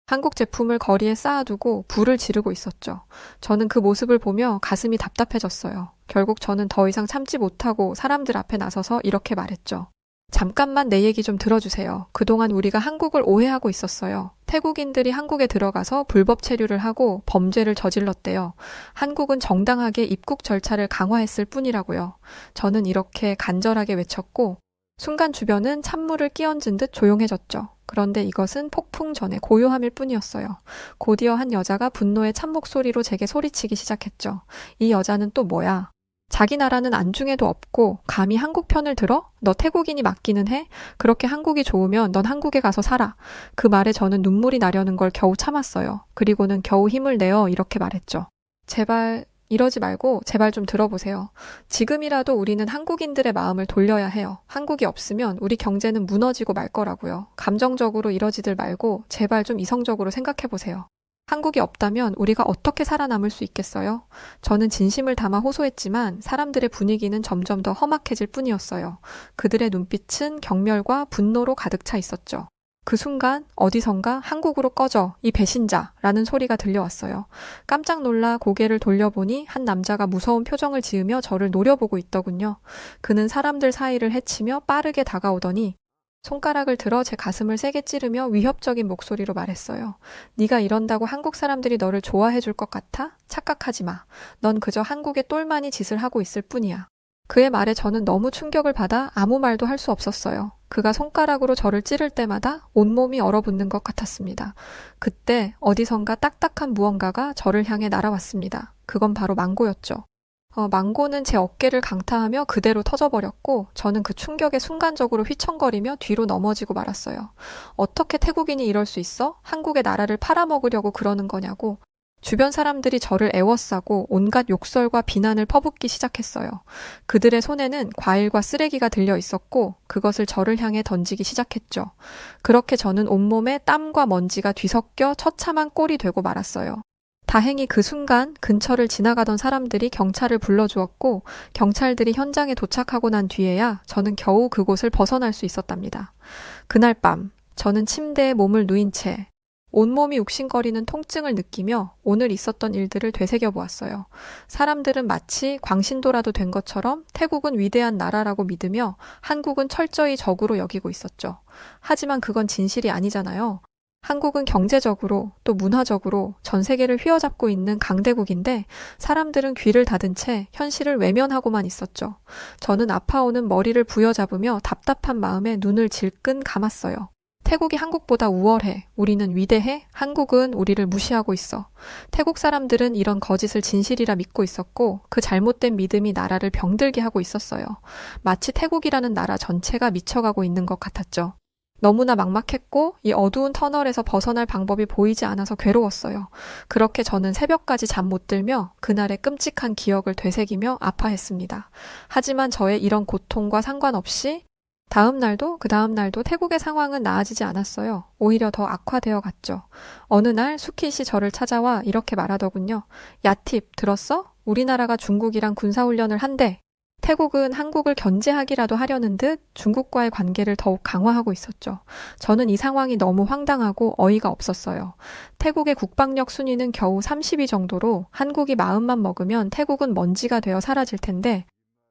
한국 제품을 거리에 쌓아두고 불을 지르고 있었죠. 저는 그 모습을 보며 가슴이 답답해졌어요. 결국 저는 더 이상 참지 못하고 사람들 앞에 나서서 이렇게 말했죠. 잠깐만 내 얘기 좀 들어주세요. 그동안 우리가 한국을 오해하고 있었어요. 태국인들이 한국에 들어가서 불법 체류를 하고 범죄를 저질렀대요. 한국은 정당하게 입국 절차를 강화했을 뿐이라고요. 저는 이렇게 간절하게 외쳤고 순간 주변은 찬물을 끼얹은 듯 조용해졌죠. 그런데 이것은 폭풍 전의 고요함일 뿐이었어요. 곧이어 한 여자가 분노의 찬목소리로 제게 소리치기 시작했죠. 이 여자는 또 뭐야? 자기 나라는 안중에도 없고 감히 한국 편을 들어? 너 태국인이 맞기는 해? 그렇게 한국이 좋으면 넌 한국에 가서 살아. 그 말에 저는 눈물이 나려는 걸 겨우 참았어요. 그리고는 겨우 힘을 내어 이렇게 말했죠. 제발 이러지 말고 제발 좀 들어보세요. 지금이라도 우리는 한국인들의 마음을 돌려야 해요. 한국이 없으면 우리 경제는 무너지고 말 거라고요. 감정적으로 이러지들 말고 제발 좀 이성적으로 생각해보세요. 한국이 없다면 우리가 어떻게 살아남을 수 있겠어요? 저는 진심을 담아 호소했지만 사람들의 분위기는 점점 더 험악해질 뿐이었어요. 그들의 눈빛은 경멸과 분노로 가득 차 있었죠. 그 순간 어디선가 한국으로 꺼져, 이 배신자라는 소리가 들려왔어요. 깜짝 놀라 고개를 돌려보니 한 남자가 무서운 표정을 지으며 저를 노려보고 있더군요. 그는 사람들 사이를 헤치며 빠르게 다가오더니 손가락을 들어 제 가슴을 세게 찌르며 위협적인 목소리로 말했어요. 네가 이런다고 한국 사람들이 너를 좋아해 줄 것 같아? 착각하지 마. 넌 그저 한국의 똘마니 짓을 하고 있을 뿐이야. 그의 말에 저는 너무 충격을 받아 아무 말도 할 수 없었어요. 그가 손가락으로 저를 찌를 때마다 온몸이 얼어붙는 것 같았습니다. 그때 어디선가 딱딱한 무언가가 저를 향해 날아왔습니다. 그건 바로 망고였죠. 망고는 제 어깨를 강타하며 그대로 터져버렸고 저는 그 충격에 순간적으로 휘청거리며 뒤로 넘어지고 말았어요. 어떻게 태국인이 이럴 수 있어? 한국의 나라를 팔아먹으려고 그러는 거냐고. 주변 사람들이 저를 애워싸고 온갖 욕설과 비난을 퍼붓기 시작했어요. 그들의 손에는 과일과 쓰레기가 들려 있었고 그것을 저를 향해 던지기 시작했죠. 그렇게 저는 온몸에 땀과 먼지가 뒤섞여 처참한 꼴이 되고 말았어요. 다행히 그 순간 근처를 지나가던 사람들이 경찰을 불러주었고 경찰들이 현장에 도착하고 난 뒤에야 저는 겨우 그곳을 벗어날 수 있었답니다. 그날 밤 저는 침대에 몸을 누인 채 온몸이 욱신거리는 통증을 느끼며 오늘 있었던 일들을 되새겨보았어요. 사람들은 마치 광신도라도 된 것처럼 태국은 위대한 나라라고 믿으며 한국은 철저히 적으로 여기고 있었죠. 하지만 그건 진실이 아니잖아요. 한국은 경제적으로 또 문화적으로 전 세계를 휘어잡고 있는 강대국인데 사람들은 귀를 닫은 채 현실을 외면하고만 있었죠. 저는 아파오는 머리를 부여잡으며 답답한 마음에 눈을 질끈 감았어요. 태국이 한국보다 우월해. 우리는 위대해. 한국은 우리를 무시하고 있어. 태국 사람들은 이런 거짓을 진실이라 믿고 있었고 그 잘못된 믿음이 나라를 병들게 하고 있었어요. 마치 태국이라는 나라 전체가 미쳐가고 있는 것 같았죠. 너무나 막막했고 이 어두운 터널에서 벗어날 방법이 보이지 않아서 괴로웠어요. 그렇게 저는 새벽까지 잠 못 들며 그날의 끔찍한 기억을 되새기며 아파했습니다. 하지만 저의 이런 고통과 상관없이 다음 날도 그 다음 날도 태국의 상황은 나아지지 않았어요. 오히려 더 악화되어 갔죠. 어느 날 수키 씨 저를 찾아와 이렇게 말하더군요. 야 팁 들었어? 우리나라가 중국이랑 군사훈련을 한대. 태국은 한국을 견제하기라도 하려는 듯 중국과의 관계를 더욱 강화하고 있었죠. 저는 이 상황이 너무 황당하고 어이가 없었어요. 태국의 국방력 순위는 겨우 30위 정도로 한국이 마음만 먹으면 태국은 먼지가 되어 사라질 텐데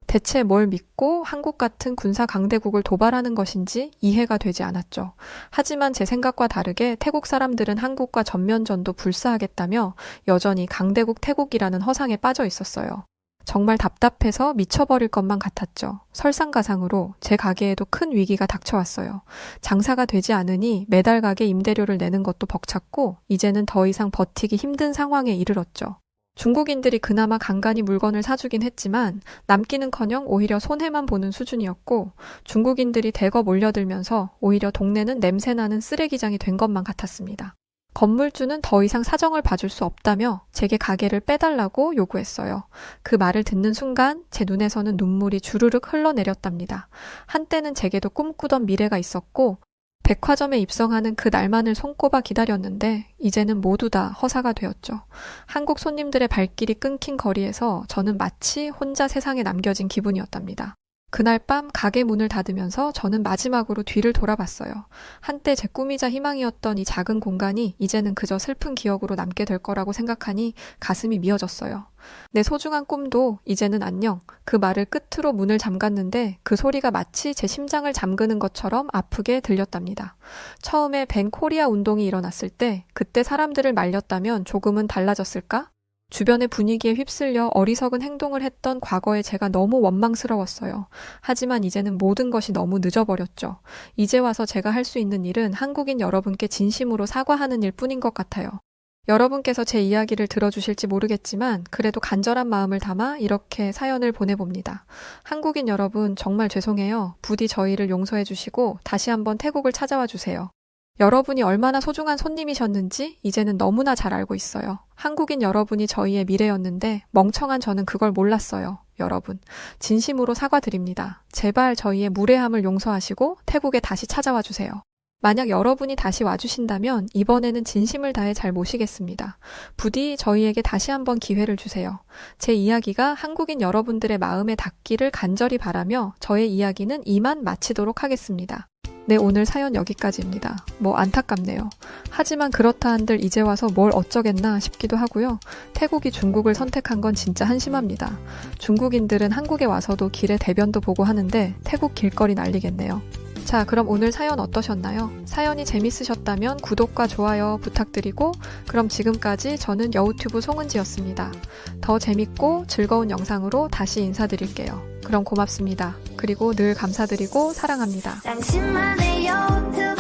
대체 뭘 믿고 한국 같은 군사 강대국을 도발하는 것인지 이해가 되지 않았죠. 하지만 제 생각과 다르게 태국 사람들은 한국과 전면전도 불사하겠다며 여전히 강대국 태국이라는 허상에 빠져 있었어요. 정말 답답해서 미쳐버릴 것만 같았죠. 설상가상으로 제 가게에도 큰 위기가 닥쳐왔어요. 장사가 되지 않으니 매달 가게 임대료를 내는 것도 벅찼고 이제는 더 이상 버티기 힘든 상황에 이르렀죠. 중국인들이 그나마 간간히 물건을 사주긴 했지만 남기는커녕 오히려 손해만 보는 수준이었고 중국인들이 대거 몰려들면서 오히려 동네는 냄새나는 쓰레기장이 된 것만 같았습니다. 건물주는 더 이상 사정을 봐줄 수 없다며 제게 가게를 빼달라고 요구했어요. 그 말을 듣는 순간 제 눈에서는 눈물이 주르륵 흘러내렸답니다. 한때는 제게도 꿈꾸던 미래가 있었고 백화점에 입성하는 그 날만을 손꼽아 기다렸는데 이제는 모두 다 허사가 되었죠. 한국 손님들의 발길이 끊긴 거리에서 저는 마치 혼자 세상에 남겨진 기분이었답니다. 그날 밤 가게 문을 닫으면서 저는 마지막으로 뒤를 돌아봤어요. 한때 제 꿈이자 희망이었던 이 작은 공간이 이제는 그저 슬픈 기억으로 남게 될 거라고 생각하니 가슴이 미어졌어요. 내 소중한 꿈도 이제는 안녕. 그 말을 끝으로 문을 잠갔는데 그 소리가 마치 제 심장을 잠그는 것처럼 아프게 들렸답니다. 처음에 벤 코리아 운동이 일어났을 때 그때 사람들을 말렸다면 조금은 달라졌을까? 주변의 분위기에 휩쓸려 어리석은 행동을 했던 과거의 제가 너무 원망스러웠어요. 하지만 이제는 모든 것이 너무 늦어버렸죠. 이제 와서 제가 할 수 있는 일은 한국인 여러분께 진심으로 사과하는 일 뿐인 것 같아요. 여러분께서 제 이야기를 들어주실지 모르겠지만 그래도 간절한 마음을 담아 이렇게 사연을 보내봅니다. 한국인 여러분 정말 죄송해요. 부디 저희를 용서해 주시고 다시 한번 태국을 찾아와 주세요. 여러분이 얼마나 소중한 손님이셨는지 이제는 너무나 잘 알고 있어요. 한국인 여러분이 저희의 미래였는데 멍청한 저는 그걸 몰랐어요. 여러분, 진심으로 사과드립니다. 제발 저희의 무례함을 용서하시고 태국에 다시 찾아와 주세요. 만약 여러분이 다시 와주신다면 이번에는 진심을 다해 잘 모시겠습니다. 부디 저희에게 다시 한번 기회를 주세요. 제 이야기가 한국인 여러분들의 마음에 닿기를 간절히 바라며 저의 이야기는 이만 마치도록 하겠습니다. 네, 오늘 사연 여기까지입니다. 뭐 안타깝네요. 하지만 그렇다 한들 이제 와서 뭘 어쩌겠나 싶기도 하고요. 태국이 중국을 선택한 건 진짜 한심합니다. 중국인들은 한국에 와서도 길에 대변도 보고 하는데 태국 길거리 난리겠네요. 자, 그럼 오늘 사연 어떠셨나요? 사연이 재밌으셨다면 구독과 좋아요 부탁드리고, 그럼 지금까지 저는 여우튜브 송은지였습니다. 더 재밌고 즐거운 영상으로 다시 인사드릴게요. 그럼 고맙습니다. 그리고 늘 감사드리고 사랑합니다. 당신만의 여우튜브